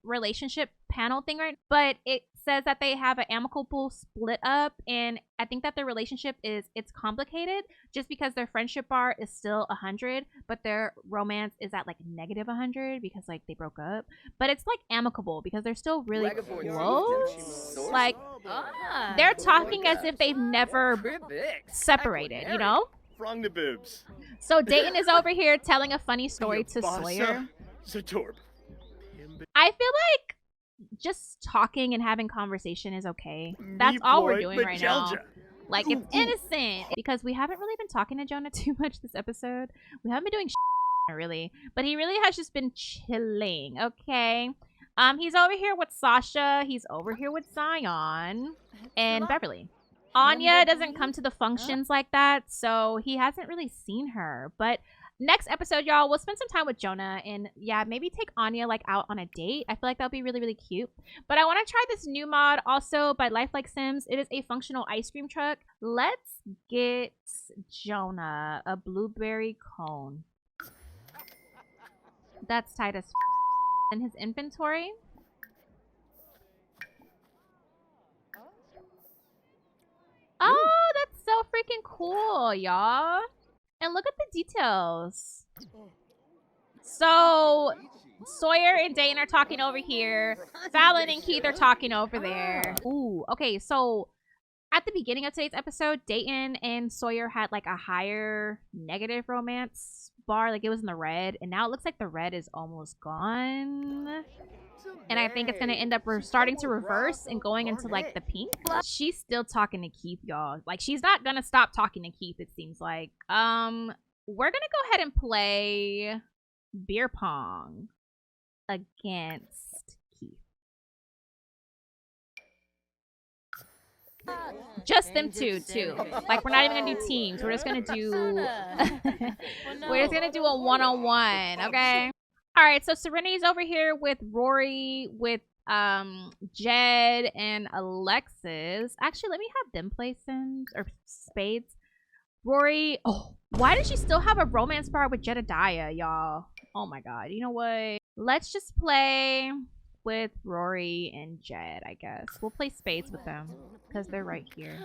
relationship panel thing right, but it says that they have an amicable split up, and I think that their relationship it's complicated just because their friendship bar is still 100, but their romance is at like negative 100 because like they broke up, but it's like amicable because they're still really close. Like they're talking as if they've never separated, you know? So Dayton is over here telling a funny story to Sawyer. I feel like just talking and having conversation is okay. That's all we're doing right now. Like, it's innocent. Because we haven't really been talking to Jonah too much this episode. We haven't been doing really. But he really has just been chilling, okay? He's over here with Sasha. He's over here with Zion. And Beverly. Anya doesn't come to the functions like that, so he hasn't really seen her. But next episode, y'all, we'll spend some time with Jonah and, yeah, maybe take Anya, like, out on a date. I feel like that'll be really, really cute. But I want to try this new mod also by Lifelike Sims. It is a functional ice cream truck. Let's get Jonah a blueberry cone. That's tight as in his inventory. Oh, that's so freaking cool, y'all. And look at the details. So, Sawyer and Dayton are talking over here. Fallon and Keith are talking over there. Ooh, okay, so at the beginning of today's episode, Dayton and Sawyer had like a higher negative romance bar. Like, it was in the red. And now it looks like the red is almost gone. And I think it's going to end up starting to reverse and going into, like, the pink. She's still talking to Keith, y'all. Like, she's not going to stop talking to Keith, it seems like. We're going to go ahead and play beer pong against Keith. Just them two, too. Like, we're not even going to do teams. We're just going to do... we're just going to do a one-on-one, okay? All right, so Serenity's over here with Rory, with Jed, and Alexis. Actually, let me have them play Sims, or Spades. Rory, oh, why does she still have a romance bar with Jedediah, y'all? Oh my god, you know what? Let's just play with Rory and Jed, I guess. We'll play Spades with them, because they're right here.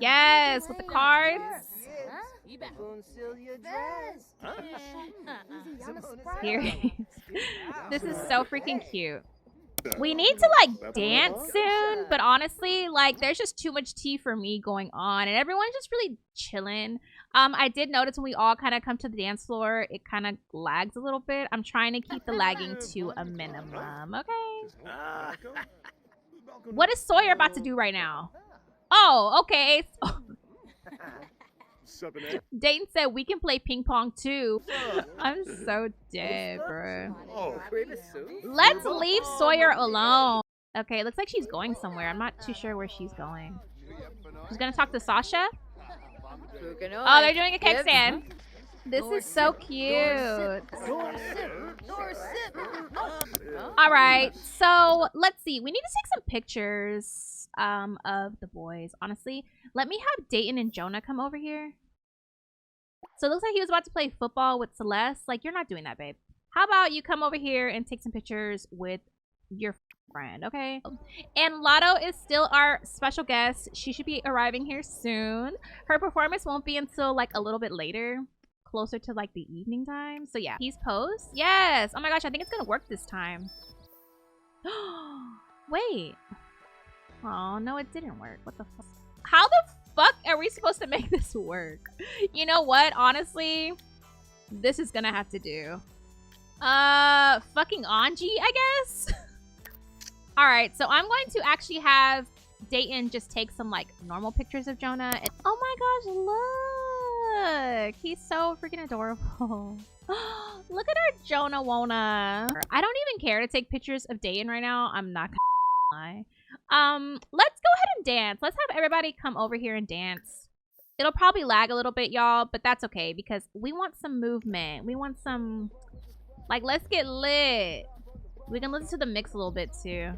Yes, with the cards. Here. This is so freaking cute. We need to like dance soon, but honestly, like there's just too much tea for me going on and everyone's just really chilling. I did notice when we all kind of come to the dance floor, it kind of lags a little bit. I'm trying to keep the lagging to a minimum, okay? What is Sawyer about to do right now? Oh, okay. Dayton said we can play ping pong too. I'm so dead, bro. Let's leave Sawyer alone. Okay, it looks like she's going somewhere. I'm not too sure where she's going. She's gonna talk to Sasha. Oh, they're doing a keg stand. This is so cute. All right, so let's see. We need to take some pictures of the boys. Honestly, let me have Dayton and Jonah come over here. So it looks like he was about to play football with Celeste. Like, you're not doing that, babe. How about you come over here and take some pictures with your friend, okay? And Lotto is still our special guest. She should be arriving here soon. Her performance won't be until like a little bit later, closer to like the evening time. So yeah, he's posed. Yes. Oh my gosh, I think it's gonna work this time. Wait. Oh, no, it didn't work. What the fuck? How the fuck are we supposed to make this work? You know what? Honestly, this is gonna have to do. Fucking Anji, I guess? Alright, so I'm going to actually have Dayton just take some, like, normal pictures of Jonah. And oh my gosh, look! He's so freaking adorable. Look at our Jonah Wona. I don't even care to take pictures of Dayton right now. I'm not gonna lie. Let's go ahead and dance. Let's have everybody come over here and dance. It'll probably lag a little bit, y'all, but that's okay because we want some movement. We want some, like, let's get lit. We can listen to the mix a little bit too.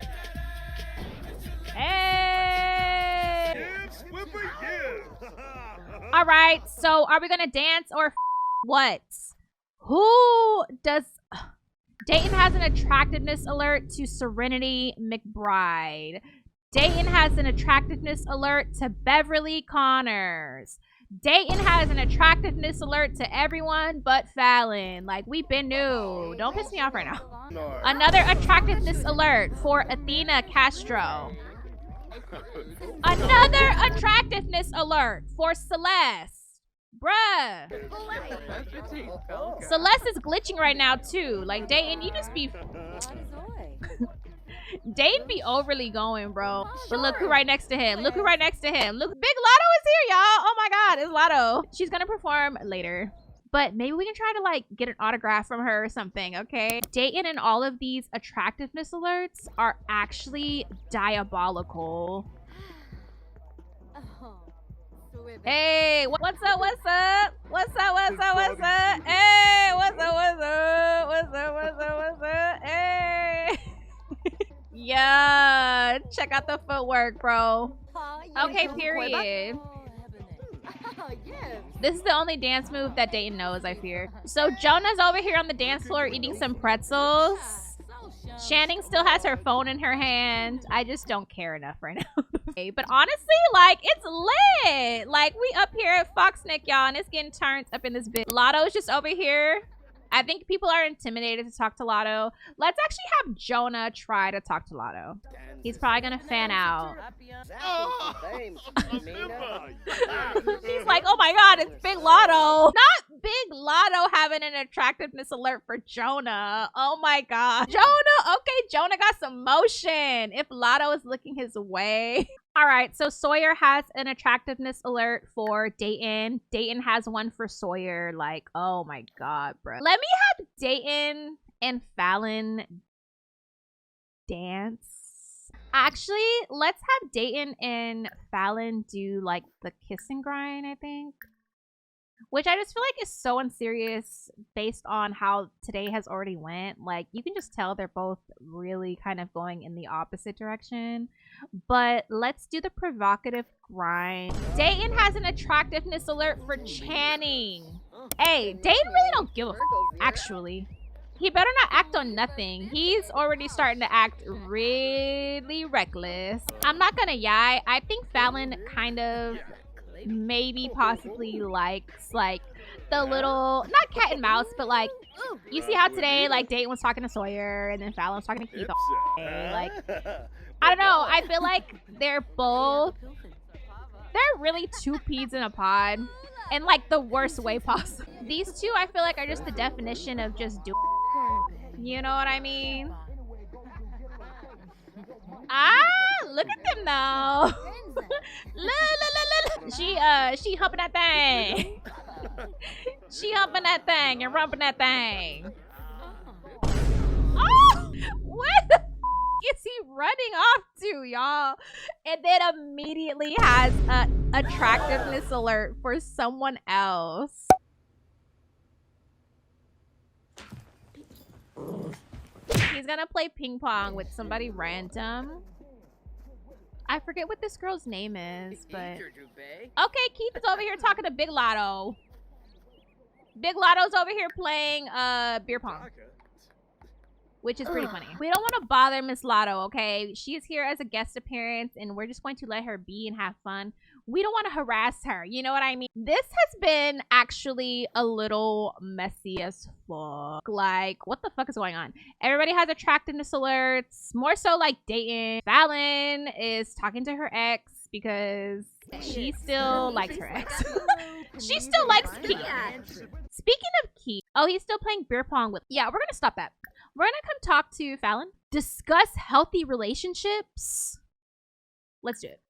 Hey! All right, so are we gonna dance or what? Who does... Dayton has an attractiveness alert to Serenity McBride. Dayton has an attractiveness alert to Beverly Connors. Dayton has an attractiveness alert to everyone but Fallon. Like, we've been new. Don't piss me off right now. Another attractiveness alert for Athena Castro. Another attractiveness alert for Celeste. Bruh. Celeste is glitching right now too. Like, Dayton, you just be... Dayton be overly going, bro. But look who right next to him. Look who right next to him. Look, Big Lotto is here, y'all. Oh my god, it's Lotto. She's gonna perform later. But maybe we can try to, like, get an autograph from her or something, okay? Dayton and all of these attractiveness alerts are actually diabolical. Hey, what's up, what's up? What's up, what's up, what's up? Hey, what's up, what's up? What's up, what's up, what's up? Hey. Yeah, check out the footwork, bro. Okay, period. This is the only dance move that Dayton knows, I fear. So Jonah's over here on the dance floor eating some pretzels. Channing still has her phone in her hand. I just don't care enough right now. Okay, but honestly, like, it's lit. Like, we up here at Foxnick, y'all, and it's getting turned up in this bit. Lotto's just over here. I think people are intimidated to talk to Lotto. Let's actually have Jonah try to talk to Lotto. He's probably gonna fan out. He's like, oh my god, it's Big Lotto. Not Big Lotto having an attractiveness alert for Jonah. Oh my god. Jonah, okay, Jonah got some motion. If Lotto is looking his way. All right, so Sawyer has an attractiveness alert for Dayton. Dayton has one for Sawyer. Like, oh my god, bro. Let me have Dayton and Fallon dance. Actually, let's have Dayton and Fallon do, like, the kiss and grind, I think. Which I just feel like is so unserious based on how today has already went. Like, you can just tell they're both really kind of going in the opposite direction. But let's do the provocative grind. Dayton has an attractiveness alert for Channing. Hey, Dayton really don't give a f, actually. He better not act on nothing. He's already starting to act really reckless. I'm not gonna lie. I think Fallon kind of maybe possibly likes, like, the little, not cat and mouse, but, like, you see how today, like, Dayton was talking to Sawyer and then Fallon was talking to Keith. Like, I don't know. I feel like they're really two peas in a pod in, like, the worst way possible. These two, I feel like, are just the definition of just doing. You know what I mean? Ah, look at them now. Look. She humping that thing. She humping that thing and rumping that thing. Oh, where the is he running off to, y'all? And then immediately has a attractiveness alert for someone else. He's gonna play ping pong with somebody random. I forget what this girl's name is, but... Okay, Keith is over here talking to Big Lotto. Big Lotto's over here playing beer pong. which is pretty funny. We don't want to bother Miss Lotto, okay? She is here as a guest appearance, and we're just going to let her be and have fun. We don't want to harass her, you know what I mean? This has been actually a little messy as fuck. Like, what the fuck is going on? Everybody has attractiveness alerts, more so like Dayton. Fallon is talking to her ex because she still likes her ex. She still likes Keith. Speaking of Keith, oh, he's still playing beer pong with, yeah, we're gonna stop that. We're gonna come talk to Fallon. Discuss healthy relationships. Let's do it.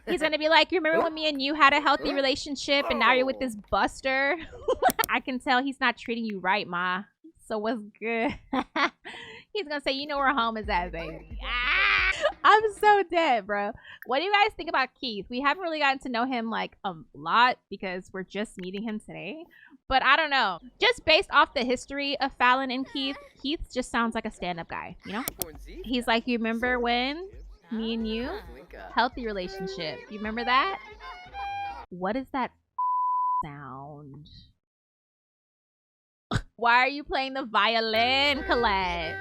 He's gonna be like, you remember when me and you had a healthy relationship and now you're with this buster? I can tell he's not treating you right, ma. So what's good? He's gonna say, you know where home is at, baby. Ah! I'm so dead, bro. What do you guys think about Keith? We haven't really gotten to know him like a lot because we're just meeting him today. But I don't know. Just based off the history of Fallon and Keith, Keith just sounds like a stand-up guy, you know? He's like, you remember when me and you? Healthy relationship. You remember that? What is that sound? Why are you playing the violin, Colette?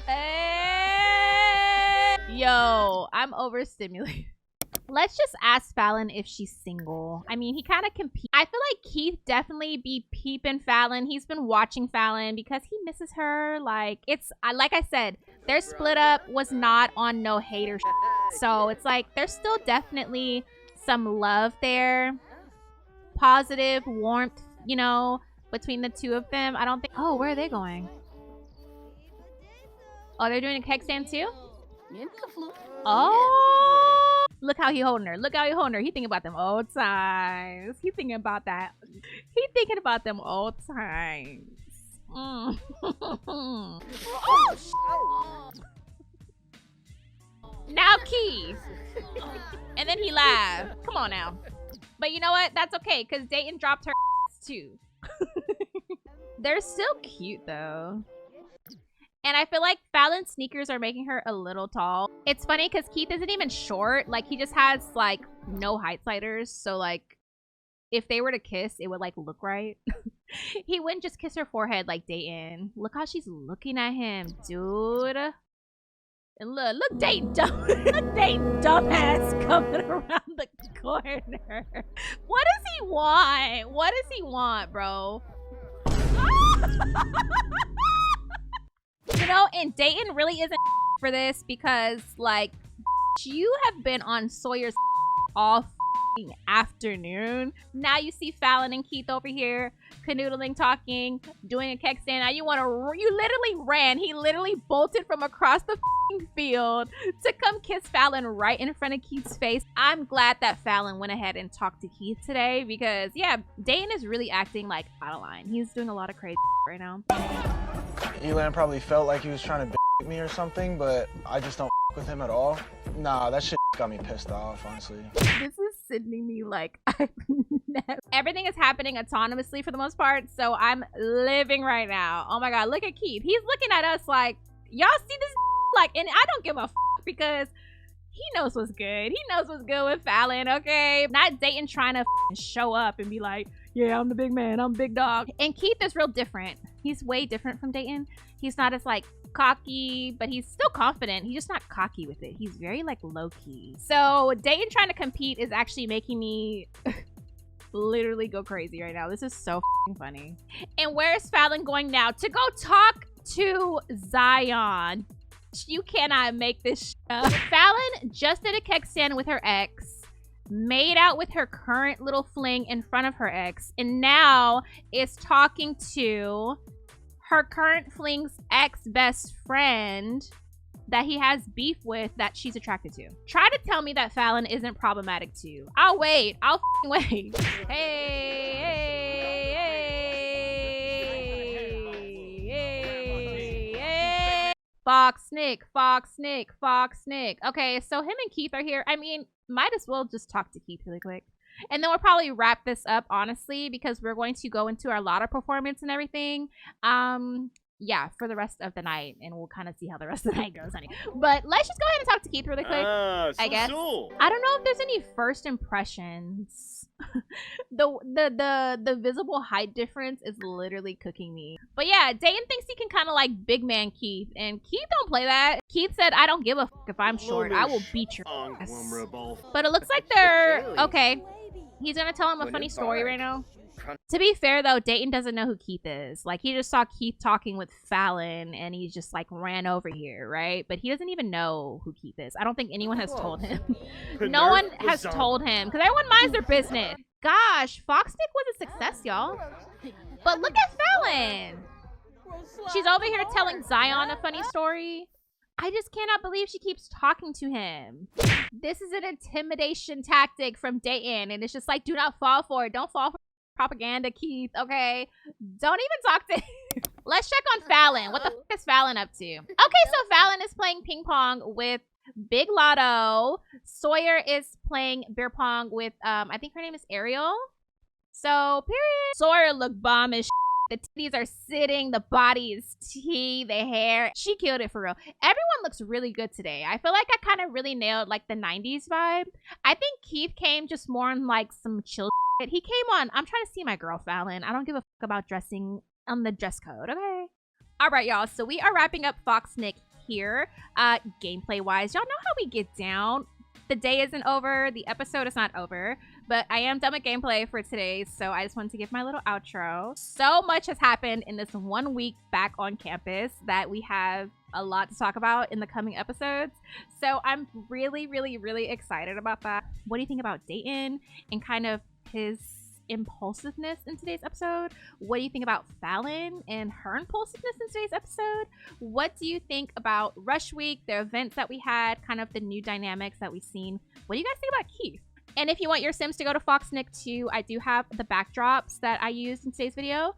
Hey! Yo, I'm overstimulated. Let's just ask Fallon if she's single. I mean, he kind of competes. I feel like Keith definitely be peeping Fallon. He's been watching Fallon because he misses her. Like, like I said, their split up was not on no hater shit. So it's like there's still definitely some love there. Positive warmth, you know, between the two of them. I don't think... Oh, where are they going? Oh, they're doing a keg stand too? Oh! Look how he holding her. Look how he holding her. He thinking about them old times. He thinking about that. He thinking about them old times. Mm. Oh, now Keith. And then he laughed. Come on now. But you know what? That's okay, because Dayton dropped her ass too. They're still cute though. And I feel like Fallon's sneakers are making her a little tall. It's funny because Keith isn't even short. Like, he just has, like, no height sliders. So, like, if they were to kiss, it would, like, look right. He wouldn't just kiss her forehead like Dayton. Look how she's looking at him, dude. And look Dayton dumb. Look Dayton dumbass coming around the corner. What does he want? What does he want, bro? You know, and Dayton really isn't for this because, like, you have been on Sawyer's all afternoon. Now you see Fallon and Keith over here canoodling, talking, doing a keg stand. Now you literally ran. He literally bolted from across the field to come kiss Fallon right in front of Keith's face. I'm glad that Fallon went ahead and talked to Keith today because, yeah, Dayton is really acting like out of line. He's doing a lot of crazy right now. Elan probably felt like he was trying to me or something, but I just don't with him at all. Nah, that shit got me pissed off, honestly. This is sending me like I've never... Everything is happening autonomously for the most part, so I'm living right now. Oh my god, look at Keith. He's looking at us like, y'all see this? Like, and I don't give a because he knows what's good. He knows what's good with Fallon, okay? Not Dayton trying to show up and be like, yeah, I'm the big man, I'm big dog. And Keith is real different. He's way different from Dayton. He's not as like cocky, but he's still confident. He's just not cocky with it. He's very like low-key. So Dayton trying to compete is actually making me literally go crazy right now. This is so funny. And where is Fallon going now? To go talk to Zion. You cannot make this shit up. Fallon just did a keg stand with her ex, made out with her current little fling in front of her ex, and now is talking to her current fling's ex-best friend that he has beef with that she's attracted to. Try to tell me that Fallon isn't problematic to you. I'll wait. I'll wait. Hey, hey, hey, hey, hey. Foxnick, Foxnick, Foxnick. Okay, so him and Keith are here. I mean, might as well just talk to Keith really quick. And then we'll probably wrap this up, honestly, because we're going to go into our Lotta performance and everything. yeah, for the rest of the night, and we'll kind of see how the rest of the night goes, honey. But let's just go ahead and talk to Keith really quick. I guess. I don't know if there's any first impressions. the visible height difference is literally cooking me. But yeah, Dayton thinks he can kind of like big man Keith, and Keith don't play that. Keith said, "I don't give a f if I'm short. I will beat your ass." But it looks like they're okay. He's gonna tell him a funny story right now. To be fair though, Dayton doesn't know who Keith is. Like, he just saw Keith talking with Fallon and he just like ran over here, right? But he doesn't even know who Keith is. I don't think anyone has told him. No one has told him because everyone minds their business. Gosh, Foxnick was a success, y'all. But look at Fallon. She's over here telling Zion a funny story. I just cannot believe she keeps talking to him. This is an intimidation tactic from Dayton, and it's just like, do not fall for it. Don't fall for propaganda, Keith, okay? Don't even talk to him. Let's check on Fallon. What the f is Fallon up to? Okay, so Fallon is playing ping pong with Big Lotto. Sawyer is playing beer pong with, I think her name is Ariel. So, period. Sawyer look bomb as shit. The titties are sitting, the body is tea, the hair. She killed it for real. Everyone looks really good today. I feel like I kind of really nailed like the 90s vibe. I think Keith came just more on like some chill shit. He came on, I'm trying to see my girl Fallon. I don't give a fuck about dressing on the dress code, okay? All right, y'all. So we are wrapping up Foxnick here. Gameplay wise, y'all know how we get down. The day isn't over, the episode is not over, but I am done with gameplay for today, so I just wanted to give my little outro. So much has happened in this 1 week back on campus that we have a lot to talk about in the coming episodes, so I'm really, really, really excited about that. What do you think about Dayton and kind of his impulsiveness in today's episode? What do you think about Fallon and her impulsiveness in today's episode? What do you think about Rush Week, the events that we had, kind of the new dynamics that we've seen? What do you guys think about Keith? And if you want your Sims to go to Foxnick too, I do have the backdrops that I used in today's video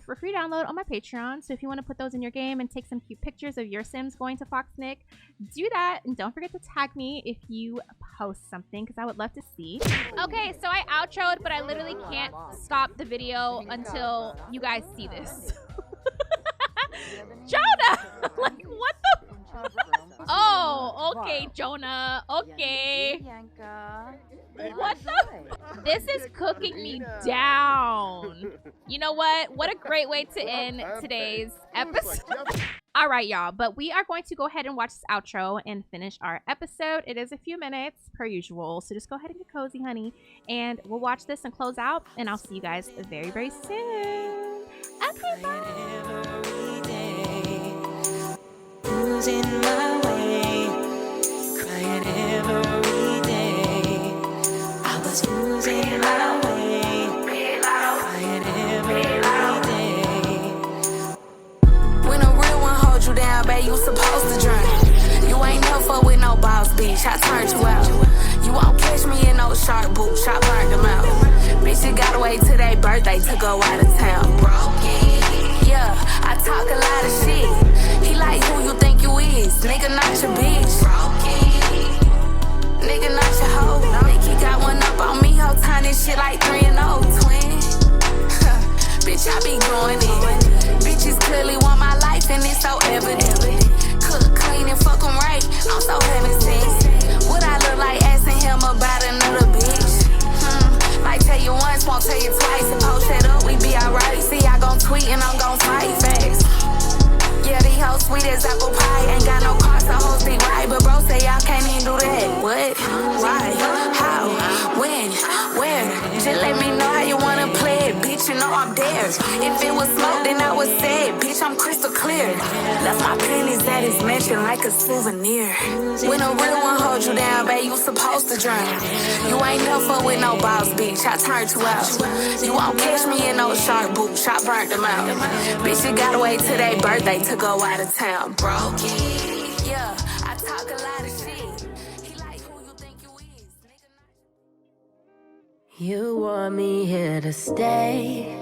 for free download on my Patreon. So if you want to put those in your game and take some cute pictures of your Sims going to Foxnick, do that. And don't forget to tag me if you post something, because I would love to see. Okay, so I outroed, but I literally can't stop the video until you guys see this. Jonah! Like, what the? Oh, okay, Jonah. Okay. What the? This is cooking me down. You know what? What a great way to end today's episode. All right, y'all. But we are going to go ahead and watch this outro and finish our episode. It is a few minutes per usual. So just go ahead and get cozy, honey. And we'll watch this and close out. And I'll see you guys very, very soon. Okay, bye. Losing my way, crying every day. I was losing my way, crying every day. When a real one holds you down, babe, you supposed to drown. You ain't no fuck with no boss, bitch. I turned you out. You won't catch me in no shark boots. I burned them out. Bitch, you gotta wait till their birthday to go out of town. Yeah, I talk a lot of shit. He like who you think you is. Nigga, not your bitch. Nigga, not your hoe. Think he got one up on me. Whole time this shit like 3 and 0, twin. Bitch, I be growing in. Bitches clearly want my life and it's so evident. Cook, clean, and fuck 'em right. I'm so heaven sent. What I look like asking him about another bitch? Might tell you once, won't tell you twice. And post that up, we be alright. See, I gon' tweet and I'm gon' fight fast. Yeah, these hoes sweet as apple pie. Ain't got no car, so hoes be right. But bro say y'all can't even do that. What? Why? How? When? Where? Just let me know how you wanna play it. Bitch, you know I'm there. If it was smoke, then I would say it. Bitch, I'm crystal clear. Left my pennies at his mansion like a souvenir. When a real one holds you down, babe, you supposed to drown. You ain't no fuck with no boss, bitch. I turned you out. You won't catch me in no shark boots. I burnt them out. Bitch, you gotta wait till their birthday to go out of town. Broken. Yeah, I talk a lot of shit. He like who you think you is. You want me here to stay,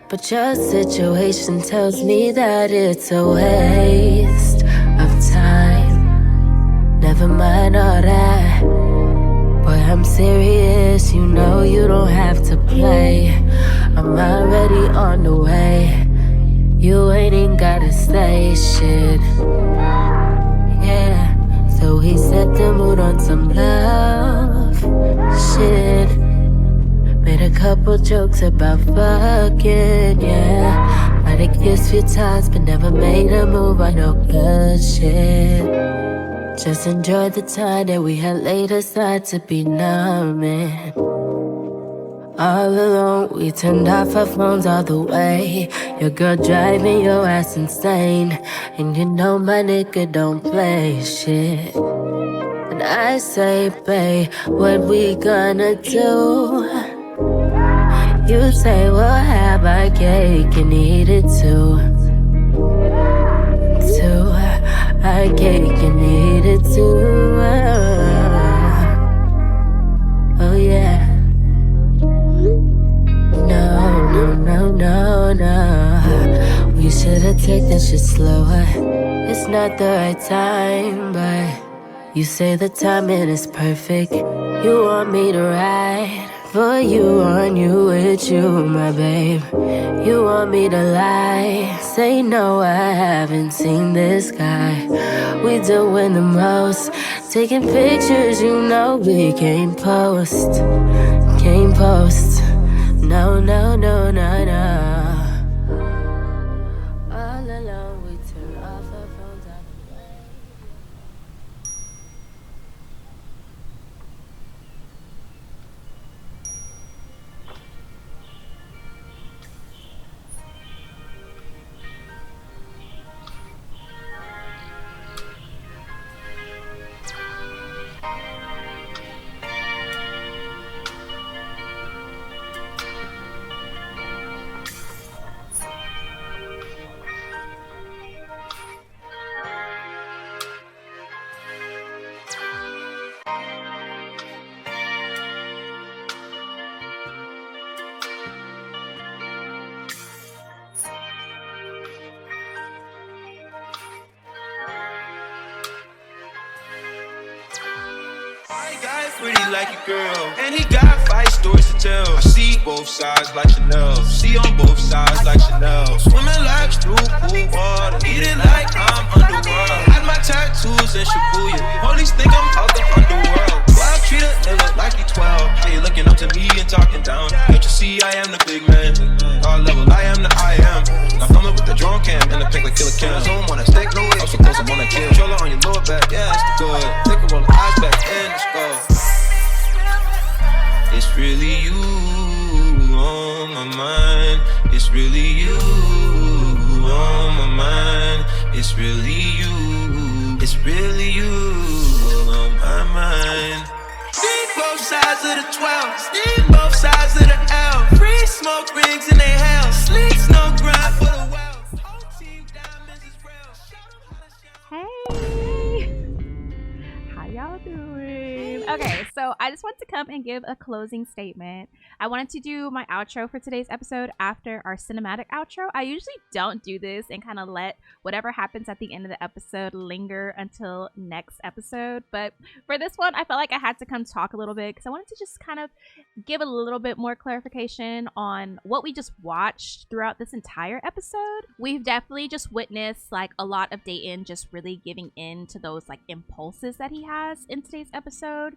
but your situation tells me that it's a waste of time. Never mind all that. Boy, I'm serious, you know you don't have to play. I'm already on the way. You ain't even gotta say shit. Yeah, so he set the mood on some love shit. Made a couple jokes about fucking, yeah. Might have kissed few times, but never made a move on no good shit. Just enjoyed the time that we had laid aside to be numbing. All alone, we turned off our phones all the way. Your girl driving your ass insane, and you know my nigga don't play shit. And I say, babe, what we gonna do? You say, well, have my cake and eat it too. Our cake and eat it too. Oh yeah. No. We should've taken this shit slower. It's not the right time, but you say the timing is perfect. You want me to ride for you, on you, with you, my babe. You want me to lie, say no, I haven't seen this guy. We doing the most, taking pictures, you know we can't post. No. All alone, we turn off our phones out the way. Pretty like a girl, and he got 5 stories to tell. I see both sides like Chanel, see on both sides like Chanel. Swimming laps through pool water, eating like I'm underworld. Had my tattoos in Shibuya, police think I'm out the underworld. Why I treat a nigga like he 12? How you looking up to me and talking down? Can't you see I am the big man? God level, I am the I am. Now coming with the drone cam and the pink like killer cam. Zoom on that stick, no way. I'm so close, I'm on that kill. Controller on your lower back, yeah, it's the good. Take a roll the eyes back in the skull. It's really you on my mind. It's really you on my mind. It's really you. It's really you on my mind. See both sides of the 12. See both sides of the L. Free smoke rings in they hell. Sleek snow grind for the wealth. Whole team diamonds is real. Hey, how y'all doing? Okay, so I just want to come and give a closing statement. I wanted to do my outro for today's episode after our cinematic outro. I usually don't do this and kind of let whatever happens at the end of the episode linger until next episode, but for this one I felt like I had to come talk a little bit because I wanted to just kind of give a little bit more clarification on what we just watched throughout this entire episode. We've definitely just witnessed like a lot of Dayton just really giving in to those like impulses that he has in today's episode.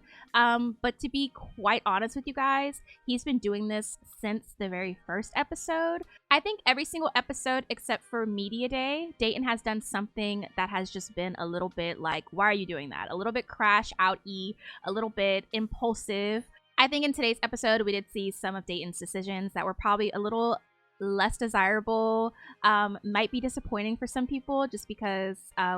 But to be quite honest with you guys, he's been doing this since the very first episode. I think every single episode except for Media Day, Dayton has done something that has just been a little bit like, why are you doing that? A little bit crash out-y, a little bit impulsive. I think in today's episode, we did see some of Dayton's decisions that were probably a little less desirable, might be disappointing for some people just because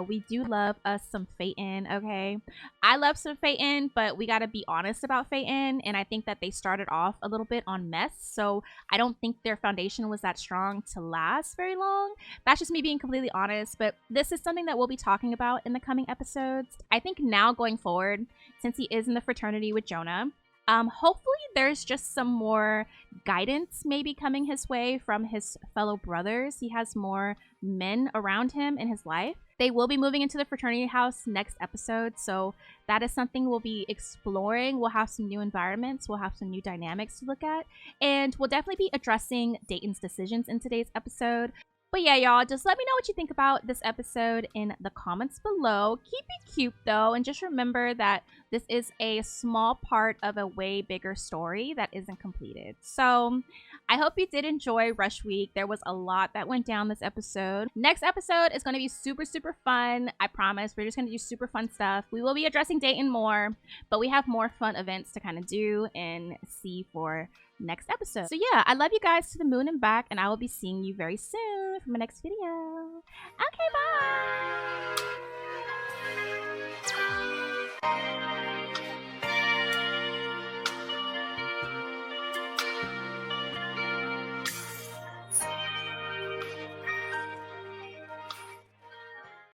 we do love us some Phaeton, okay? I love some Phaeton, but we gotta be honest about Phaeton, and I think that they started off a little bit on mess, so I don't think their foundation was that strong to last very long. That's just me being completely honest, but this is something that we'll be talking about in the coming episodes. I think now going forward, since he is in the fraternity with Jonah, hopefully there's just some more guidance maybe coming his way from his fellow brothers. He has more men around him in his life. They will be moving into the fraternity house next episode, so that is something we'll be exploring. We'll have some new environments, we'll have some new dynamics to look at, and we'll definitely be addressing Dayton's decisions in today's episode. But yeah, y'all, just let me know what you think about this episode in the comments below. Keep it cute though, and just remember that this is a small part of a way bigger story that isn't completed. So I hope you did enjoy Rush Week. There was a lot that went down this episode. Next episode is going to be super, super fun. I promise. We're just going to do super fun stuff. We will be addressing Dayton more, but we have more fun events to kind of do and see for next episode. So yeah, I love you guys to the moon and back, and I will be seeing you very soon for my next video. Okay, bye!